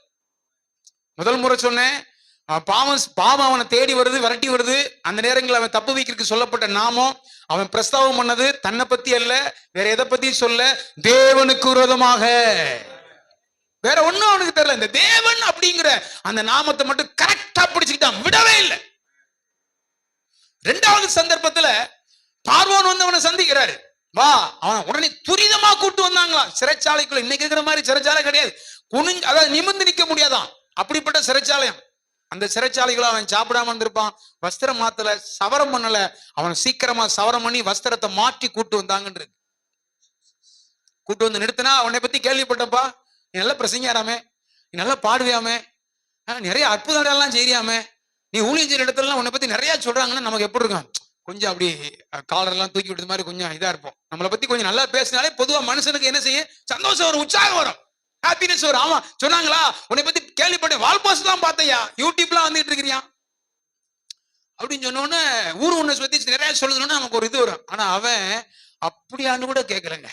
முதல் முறை சொன்னேன், பாவம் அவனை தேடி வருது, விரட்டி வருது. அந்த நேரங்களில் அவன் தப்பு வைக்கிறதுக்கு சொல்லப்பட்ட நாமம், அவன் பிரஸ்தாபம் பண்ணது தன்னை பத்தி அல்ல, வேற எதை பத்தி சொல்ல, தேவனுக்கு விரோதமாக. வேற ஒண்ணும் அவனுக்கு தெரியல. இந்த தேவன் அப்படிங்கிற அந்த நாமத்தை மட்டும் கரெக்டா பிடிச்சுக்கிட்டான், விடவே இல்லை. இரண்டாவது சந்தர்ப்பத்துல பார்வோன் வந்து அவனை சந்திக்கிறாரு. வா, அவன் உடனே துரிதமா கூட்டு வந்தாங்களா சிறைச்சாலைக்குள்ள. இன்னைக்கு இருக்கிற மாதிரி சிறைச்சாலை கிடையாது, அதாவது நிமிர்ந்து நிக்க முடியாதான், அப்படிப்பட்ட சிறைச்சாலையம். அந்த சிறைச்சாலைகளை அவன் சாப்பிடாம இருந்திருப்பான், வஸ்திரம் மாத்தல, சவரம் பண்ணல. அவன் சீக்கிரமா சவரம் பண்ணி வஸ்திரத்தை மாற்றி கூட்டு வந்தாங்கன்றது. கூட்டு வந்து நிறுத்தினா, உன்னை பத்தி கேள்விப்பட்டப்பா, நீ நல்லா பிரசங்கியாராமே, நீ நல்லா பாடுவியாமே, நிறைய அற்புதம் எல்லாம் செய்யாமே, நீ ஊழியம் செய்யற இடத்துல உன்னை பத்தி நிறைய சொல்றாங்கன்னா நமக்கு எப்படி இருக்கும், கொஞ்சம் அப்படி காலரெல்லாம் தூக்கி விட்டது மாதிரி கொஞ்சம் இதா இருப்போம். நம்மளை பத்தி கொஞ்சம் நல்லா பேசினாலே பொதுவா மனுஷனுக்கு என்ன செய்ய, சந்தோஷம் வரும், உற்சாகம் வரும், ஹாப்பினஸ் வரும். ஆமா சொன்னாங்களா, உன்னை பத்தி கேள்விப்பட்டேன், வால்பாஸ் தான் பார்த்தையா, யூடியூப்லாம் வந்துட்டு இருக்கிறியா அப்படின்னு சொன்னோன்னு ஊர் உன்னை பத்தி நிறைய சொல்லுதுன்னு நமக்கு ஒரு இது வரும். ஆனா அவன் அப்படியான்னு கூட கேட்கலங்க.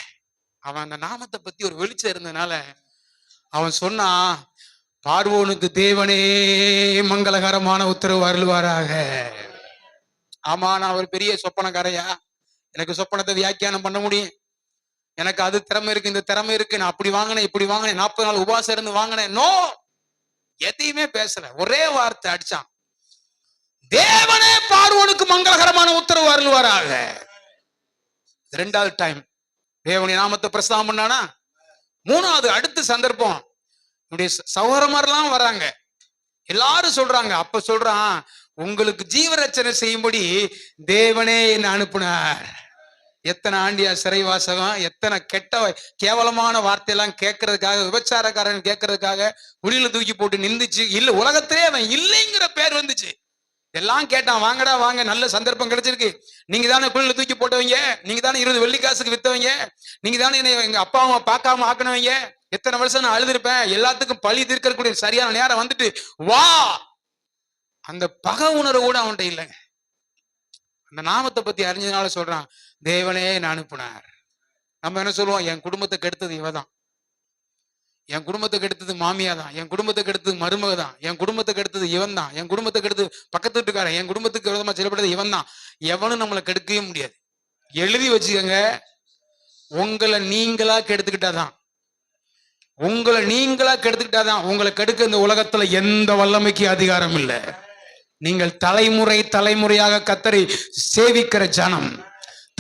அவன் அந்த நாமத்தை பத்தி ஒரு வெளிச்சம் இருந்ததுனால அவன் சொன்னா, பார்வோனுக்கு தேவனே மங்களகரமான உத்தரவு அருள்வாராக. ஆமா, நான் ஒரு பெரிய சொப்பனக்காரையா, எனக்கு சொப்பனத்தை வியாக்கியானம் பண்ண முடியும், எனக்கு அது திறமை இருக்கு, இந்த திறமை இருக்கு, நான் அப்படி வாங்கினேன் இப்படி வாங்கினேன், 40 நாள் உபவாசம் இருந்து வாங்கினேன். நோ, எதையுமே பேசல, ஒரே வார்த்தை அடிச்சான், தேவனே பார்வோனுக்கு மங்களகரமான உத்தரவு அருள்வாராக. இரண்டாவது டைம் தேவனுடைய நாமத்தை பிரஸ்தாபம் பண்ணானா. மூணாவது அடுத்த சந்தர்ப்பம், சகோதரமாரெல்லாம் வராங்க, எல்லாரும் சொல்றாங்க. அப்ப சொல்றான், உங்களுக்கு ஜீவரட்சணை செய்யும்படி தேவனே என்ன அனுப்புனார். எத்தனை ஆண்டியா சிறைவாசகம், எத்தனை கெட்ட கேவலமான வார்த்தையெல்லாம் கேட்கறதுக்காக, விபச்சாரக்காரன் கேட்கறதுக்காக குழியில தூக்கி போட்டு நின்றுச்சு. இல்ல, உலகத்திலே அவன் இல்லைங்கிற பேர் வந்துச்சு. எல்லாம் கேட்டான், வாங்கடா வாங்க, நல்ல சந்தர்ப்பம் கிடைச்சிருக்கு, நீங்க தானே குழியில தூக்கி போட்டவங்க, நீங்க தானே 20 வெள்ளிக்காசுக்கு வித்தவங்க, நீங்க தானே எங்க அப்பா அம்மா பார்க்காம ஆக்கினவங்க, எத்தனை வருஷம் நான் அழுதுருப்பேன், எல்லாத்துக்கும் பழி தீர்க்கக்கூடிய சரியான நேரம் வந்துட்டு வா. அந்த பகை உணர்வு கூட அவன்கிட்ட இல்லைங்க. அந்த நாமத்தை பத்தி அறிஞ்சதுனால சொல்றான், தேவனே நான் அனுப்புனார். நம்ம என்ன சொல்லுவோம், என் குடும்பத்தை கெடுத்தது இவதான், என் குடும்பத்தை கெடுத்தது மாமியா தான், என் குடும்பத்தை கெடுத்தது மருமக தான், என் குடும்பத்தை கெடுத்தது இவன் தான், என் குடும்பத்தை கெடுத்தது பக்கத்து வீட்டுக்காரன், என் குடும்பத்துக்கு விரோதமா செயல்படுறது இவன் தான். எவனும் நம்மளை கெடுக்கவே முடியாது. எழுதி வச்சுக்கோங்க, உங்களை நீங்களா கெடுத்துக்கிட்டாதான், உங்களை நீங்களா கெடுத்துக்கிட்டாதான். உங்களை கெடுக்க இந்த உலகத்துல எந்த வல்லமைக்கு அதிகாரம் இல்லை. நீங்கள் தலைமுறை தலைமுறையாக கர்த்தரை சேவிக்கிற ஜனம்,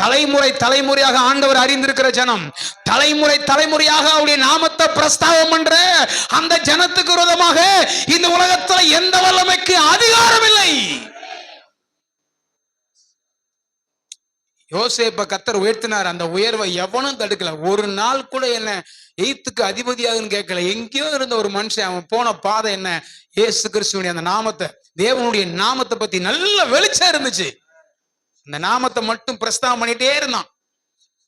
தலைமுறை தலைமுறையாக ஆண்டவர் அறிந்திருக்கிற ஜனம், தலைமுறை தலைமுறையாக அவருடைய நாமத்தை பிரஸ்தாபம் பண்ற அந்த ஜனத்துக்கு விரோதமாக இந்த உலகத்துல எந்த வல்லமைக்கு அதிகாரம் இல்லை. யோசேப்பை கர்த்தர் உயர்த்தினார், அந்த உயர்வை எவனும் தடுக்கல. ஒரு நாள் கூட என்ன எய்த்துக்கு அதிபதியாகுன்னு கேட்கல. எங்கேயோ இருந்த ஒரு மனுஷன், அவன் போன பாதை என்ன, இயேசு கிறிஸ்துவின் அந்த நாமத்தை, தேவனுடைய நாமத்தை பத்தி நல்ல வெளிச்சம் இருந்துச்சு. இந்த நாமத்தை மட்டும் பிரஸ்தாபம் பண்ணிட்டே இருந்தான்.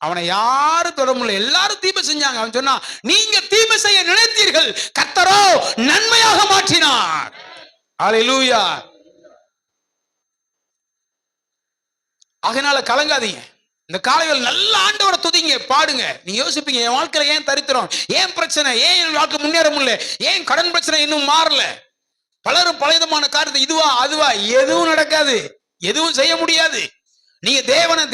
அவனை யாரும் தொட முடியல, எல்லாரும் தீமை செஞ்சாங்க. அவன் சொன்னா, நீங்க தீமை செய்ய நினைத்தீர்கள், கர்த்தரோ நன்மையாக மாற்றினார். அல்லேலூயா. அதனால கலங்காதீங்க. இந்த காலையில் நல்ல ஆண்டவரை துதிங்க, பாடுங்க. நீங்க யோசிப்பீங்க, என் வாழ்க்கையில ஏன் தரித்திரம், ஏன் பிரச்சனை, ஏன் என் வாழ்க்கை முன்னேற முடியல, ஏன் கடன் பிரச்சனை இன்னும் மாறல, பலரும் பலவிதமான காரியத்தை, இதுவா அதுவா, எதுவும் நடக்காது, எதுவும் செய்ய முடியாது. நீங்க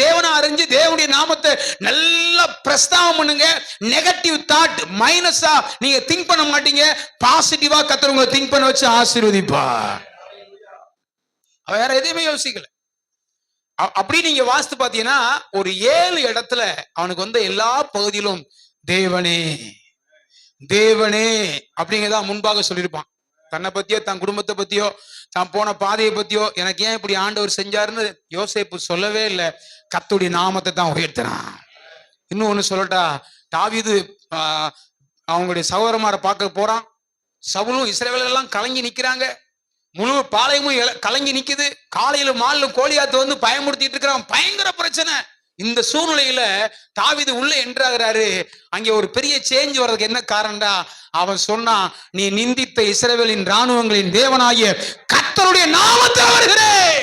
தேவனை அறிஞ்சு தேவனுடைய நாமத்தை நல்லா பிரஸ்தாபம் பண்ணுங்க. நெகட்டிவ் தாட் மைனஸா நீங்க திங்க் பண்ண மாட்டீங்க, பாசிட்டிவா கர்த்தர் உங்களை திங்க் பண்ண வச்சு ஆசீர்வதிப்பா. வேற எதையுமே யோசிக்கல. அப்படி நீங்க வாஸ்து பாத்தீங்கன்னா ஒரு 7 இடத்துல அவனுக்கு வந்து எல்லா பகுதியிலும் தேவனே தேவனே அப்படிங்கறத முன்பாக சொல்லியிருப்பான். தன்னை பத்தியோ தன் குடும்பத்தை பத்தியோ தான் போன பாதையை பத்தியோ எனக்கு ஏன் இப்படி ஆண்டவர் செஞ்சாருன்னு யோசேப்பு சொல்லவே இல்லை. கர்த்தருடைய நாமத்தை தான் உயர்த்தினான். இன்னும் ஒண்ணு சொல்லட்டா, தாவீது அவங்களுடைய சகோதரமாரை பார்க்க போறான். சவுலும் இஸ்ரவேலர் எல்லாம் கலங்கி நிக்கிறாங்க. முழு பாளையமும் கலங்கி நிக்குது. காலையில மாலையில கோலியாத்து வந்து பயமுறுத்திட்டு இருக்கிறான். பயங்கர பிரச்சனை. இந்த சூழ்நிலையில தாவீது உள்ள என்றாகிறாரு. அங்கே ஒரு பெரிய சேஞ்ச் வர்றதுக்கு என்ன காரணம்டா, அவன் சொன்னான், நீ நிந்தித்த இஸ்ரவேலின் ராணுவங்களின் தேவனாகிய கர்த்தருடைய நாமத்தை வருகிறேன்.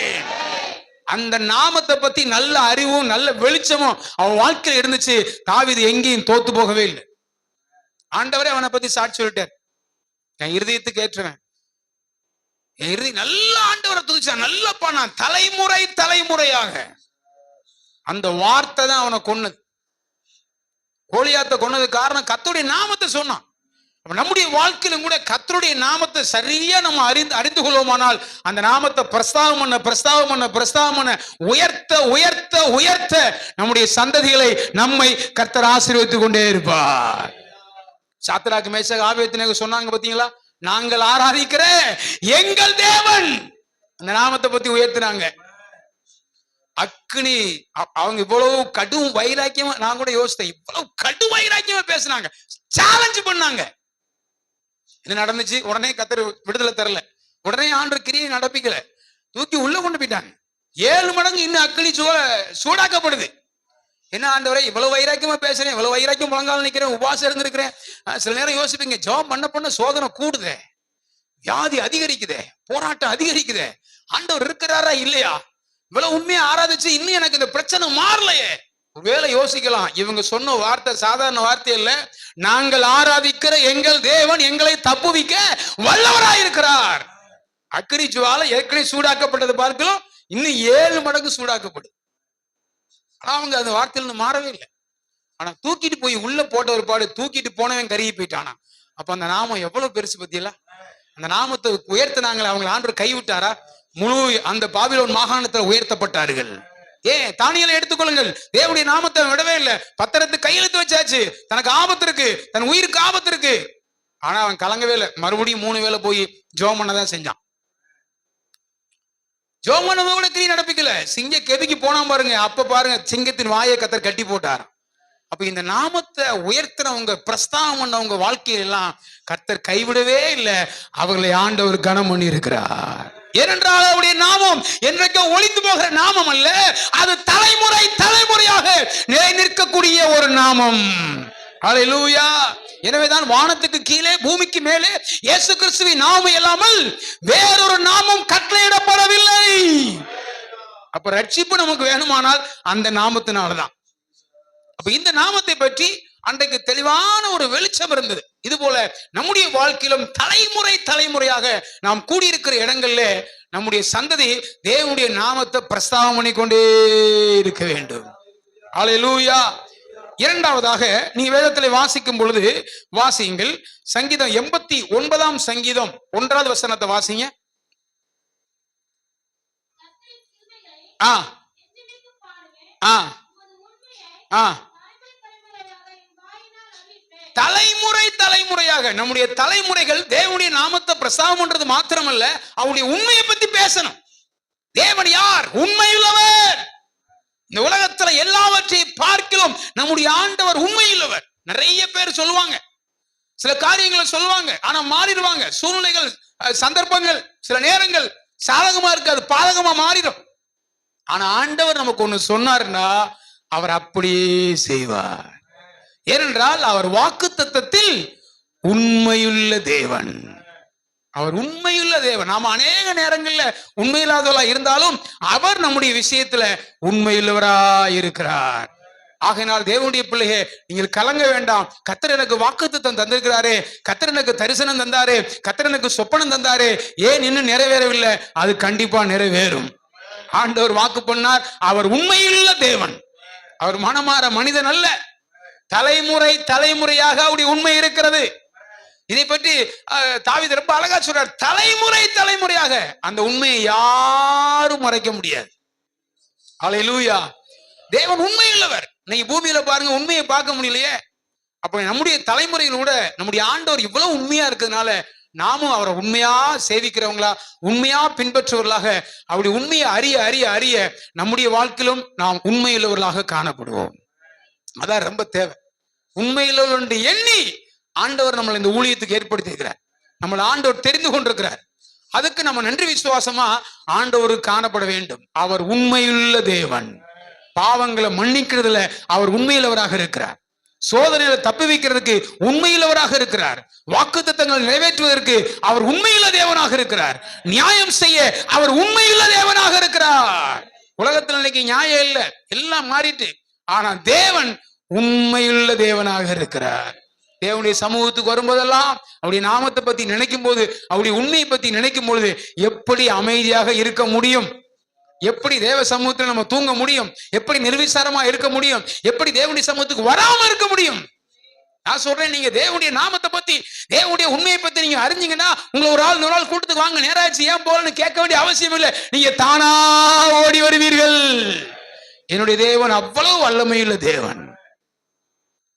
அந்த நாமத்தை பத்தி நல்ல அறிவும் நல்ல வெளிச்சமும் அவன் வாழ்க்கையில் இருந்துச்சு. தாவீது எங்கேயும் தோத்து போகவே இல்லை. ஆண்டவரே அவனை பத்தி சாட்சி சொல்லிட்டார். என் இருதயத்துக்கு ஏற்றுவேன். என் இறுதி நல்ல ஆண்டவரை துதிச்சான், நல்ல பண்ணான். தலைமுறை தலைமுறையாக அந்த வார்த்தை தான் அவனை கொன்னது. கோலியாத்தை கொன்னது காரணம் கர்த்தருடைய நாமத்தை சொன்னான். நம்முடைய வாழ்க்கையிலும் கூட கர்த்தருடைய நாமத்தை சரியா நம்ம அறிந்து கொள்வோமானால் அந்த நாமத்தை பிரஸ்தாபம் பண்ண உயர்த்த உயர்த்த உயர்த்த நம்முடைய சந்ததிகளை நம்மை கர்த்தர் ஆசீர்வதித்துக் கொண்டே இருப்பார். சாத்ராக் மேஷாக் ஆபேத்நேகோ சொன்னாங்க பாத்தீங்களா, நாங்கள் ஆராதிக்கிற எங்கள் தேவன். அந்த நாமத்தை பத்தி உயர்த்தினாங்க. அக்னி அவங்க இவ்வளவு கடும் வைராக்கியமா, நான் கூட யோசித்தேன், இவ்வளவு கடும் வைராக்கியமா பேசினாங்க, சேலஞ்ச் பண்ணாங்க. என்ன நடந்துச்சு? உடனே கர்த்தர் விடுதலை தரல, உடனே ஆண்டவர் கிரியை நடப்பிக்கல, தூக்கி உள்ள கொண்டு போயிட்டாங்க. 7 மடங்கு இன்னும் அக்னி சூடாக்கப்படுது. என்ன ஆண்டவரே இவ்வளவு வைராக்கியமா பேசுறேன், இவ்வளவு வைராக்கியம் முழங்கால நிக்கிறேன், உபாசம் இருந்திருக்கிறேன். சில நேரம் யோசிப்பீங்க, ஜெபம் பண்ண சோதனை கூடுதே, வியாதி அதிகரிக்குதே, போராட்டம் அதிகரிக்குதே, ஆண்டவர் இருக்கிறாரா இல்லையா, இவ்வளவு உண்மையா ஆராதிச்சு இன்னும் எனக்கு இந்த பிரச்சனை மாறலையே. ஒருவேளை யோசிக்கலாம், இவங்க சொன்ன வார்த்தை சாதாரண வார்த்தை இல்ல, நாங்கள் ஆராதிக்கிற எங்கள் தேவன் எங்களை தப்புவிக்க வல்லவராயிருக்கிறார். அக்னி ஜுவாலை ஏற்கனவே சூடாக்கப்பட்டது பார்க்கலாம், இன்னும் 7 மடங்கு சூடாக்கப்படுது. ஆனா அவங்க அந்த வார்த்தையில மாறவே இல்லை. ஆனா தூக்கிட்டு போய் உள்ள போட்ட ஒரு பாடு, தூக்கிட்டு போனவன் கருகி போயிட்டானா. அப்ப அந்த நாமம் எவ்வளவு பெருசு பத்தியல. அந்த நாமத்தை உயர்த்தினாங்களே, அவங்க ஆண்டவர் கைவிட்டாரா? முழு அந்த பாபிலோன் மாகாணத்துல உயர்த்தப்பட்டார்கள். தானியேலை எடுத்துக்கொள்ளுங்கள், தேவனுடைய நாமத்தை விடவே இல்லை. பத்திரத்துக்கு கையெழுத்து வச்சாச்சு, தனக்கு ஆபத்து இருக்கு, தன் உயிருக்கு ஆபத்து இருக்கு. ஆனா அவன் கலங்கவே இல்லை. மறுபடியும் 3 வேளை போய் ஜெபம் பண்ணதான் செஞ்சான். ஜெபம் பண்ணதை கூட கிரியை நடப்பிக்கல. சிங்க கெபிக்கு போனா பாருங்க, அப்ப பாருங்க சிங்கத்தின் வாயை கர்த்தர் கட்டி போட்டார். அப்ப இந்த நாமத்தை உயர்த்தினவங்க, பிரஸ்தாபம் பண்ணவங்க வாழ்க்கையெல்லாம் கர்த்தர் கைவிடவே இல்லை. அவர்களை ஆண்டவர் கனம் பண்ணி இருக்கிறார். ஏனென்றால் அவருடைய நாமம் என்றைக்கு ஒளிந்து போகிற நாமம் அல்ல, அது தலைமுறை தலைமுறையாக நிலை நிற்கக்கூடிய ஒரு நாமம். ஹல்லேலூயா. எனவேதான் வானத்துக்கு கீழே பூமிக்கு மேலே இயேசு கிறிஸ்துவின் நாமம் இல்லாமல் வேறொரு நாமம் கட்டளையிடப்படவில்லை. அப்ப ரட்சிப்பு நமக்கு வேணுமானால் அந்த நாமத்தினால்தான். அப்ப இந்த நாமத்தை பற்றி அன்றைக்கு தெளிவான ஒரு வெளிச்சம் இருந்தது. இது போல நம்முடைய வாழ்க்கையிலும் தலைமுறை தலைமுறையாக நாம் கூடியிருக்கிற இடங்கள்ல நம்முடைய சந்ததி தேவனுடைய நாமத்தை பிரஸ்தாபம் பண்ணி கொண்டே இருக்க வேண்டும். ஹல்லேலூயா. இரண்டாவதாக நீ வேதத்தில் வாசிக்கும் பொழுது வாசியுங்கள், சங்கீதம் 89 சங்கீதம் 1வது வசனத்தை வாசிங்க. தலைமுறை தலைமுறையாக நம்முடைய தலைமுறைகள் தேவனுடைய நாமத்தை பிரஸ்தாபம் பண்றது மாத்திரமல்ல, அவருடைய உண்மையை பத்தி பேசணும். தேவன் யார்? உண்மையுள்ளவர். இந்த உலகத்துல எல்லாவற்றையும் பார்க்கிறோம், நம்முடைய ஆண்டவர் உண்மையுள்ளவர். நிறைய பேர் சொல்லுவாங்க, சில காரியங்களை சொல்லுவாங்க, ஆனா மாறிடுவாங்க. சூழ்நிலைகள், சந்தர்ப்பங்கள் சில நேரங்கள் சாதகமா இருக்காது, பாதகமா மாறிடும். ஆனா ஆண்டவர் நமக்கு ஒண்ணு சொன்னார்னா அவர் அப்படியே செய்வார். ஏனென்றால் அவர் வாக்குத்தத்தத்தில் உண்மையுள்ள தேவன். அவர் உண்மையுள்ள தேவன். நாம அநேக நேரங்கள்ல உண்மையில்லாதவளா இருந்தாலும் அவர் நம்முடைய விஷயத்துல உண்மையுள்ளவரா இருக்கிறார். ஆகையினால் தேவனுடைய பிள்ளையே, நீங்கள் கலங்க வேண்டாம். கர்த்தர் எனக்கு வாக்குத்தத்தம் தந்திருக்கிறாரே, கர்த்தர் எனக்கு தரிசனம் தந்தாரு, கர்த்தர் எனக்கு சொப்பனம் தந்தாரு, ஏன் இன்னும் நிறைவேறவில்லை? அது கண்டிப்பா நிறைவேறும். ஆண்டவர் வாக்கு பண்ணார். அவர் உண்மையுள்ள தேவன். அவர் மனமாற மனிதன் அல்ல. தலைமுறை தலைமுறையாக அவருடைய உண்மை இருக்கிறது. இதை பற்றி தாவீது ரொம்ப அழகா சொல்றார். தலைமுறை தலைமுறையாக அந்த உண்மையை யாரும் மறைக்க முடியாது. ஹல்லேலூயா. தேவன் உண்மையுள்ளவர். நீங்க பூமியில பாருங்க, உண்மையை பார்க்க முடியலையே. அப்ப நம்முடைய தலைமுறையில் கூட நம்முடைய ஆண்டவர் இவ்வளவு உண்மையா இருக்கிறதுனால நாமும் அவரை உண்மையா சேவிக்கிறவங்களா, உண்மையா பின்பற்றுவர்களாக, அப்படி உண்மையை அறிய அறிய அறிய நம்முடைய வாழ்க்கையிலும் நாம் உண்மையுள்ளவர்களாக காணப்படுவோம். அதான் ரொம்ப தேவை. உண்மையுள்ளவர்கள் எண்ணி ஆண்டவர் நம்மளை இந்த ஊழியத்துக்கு ஏற்படுத்தி இருக்கிறார். நம்மளை ஆண்டவர் தெரிந்து கொண்டிருக்கிறார். அதுக்கு நம்ம நன்றி விசுவாசமா ஆண்டவருக்கு காணப்பட வேண்டும். அவர் உண்மையுள்ள தேவன். பாவங்களை மன்னிக்கிறதுல அவர் உண்மையுள்ளவராக இருக்கிறார். சோதனையில தப்பி வைக்கிறதுக்கு உண்மையுள்ளவராக இருக்கிறார். வாக்குத்தத்தங்களை நிறைவேற்றுவதற்கு அவர் உண்மையுள்ள தேவனாக இருக்கிறார். நியாயம் செய்ய அவர் உண்மையுள்ள தேவனாக இருக்கிறார். உலகத்தில் இன்னைக்கு நியாயம் இல்லை, எல்லாம் மாறிட்டு. ஆனா தேவன் உண்மையுள்ள தேவனாக இருக்கிறார். தேவனுடைய சமூகத்துக்கு வரும்போதெல்லாம் அவருடைய நாமத்தை பத்தி நினைக்கும் போது, அவருடைய உண்மையை பத்தி நினைக்கும் பொழுது எப்படி அமைதியாக இருக்க முடியும்? எப்படி தேவ சமூகத்தில் நம்ம தூங்க முடியும்? எப்படி நிர்விசாரமா இருக்க முடியும்? எப்படி தேவனுடைய சமூகத்துக்கு வராம இருக்க முடியும்? நான் சொல்றேன், நீங்க தேவனுடைய நாமத்தை பத்தி, தேவனுடைய உண்மையை பத்தி நீங்க அறிஞ்சீங்கன்னா, உங்களை ஒரு ஆள் 100 நாள் கூட்டத்துக்கு வாங்க, நேராச்சு ஏன் போலன்னு கேட்க வேண்டிய அவசியம் இல்லை. நீங்க தானா ஓடி வருவீர்கள். என்னுடைய தேவன் அவ்வளவு வல்லமையுள்ள தேவன்.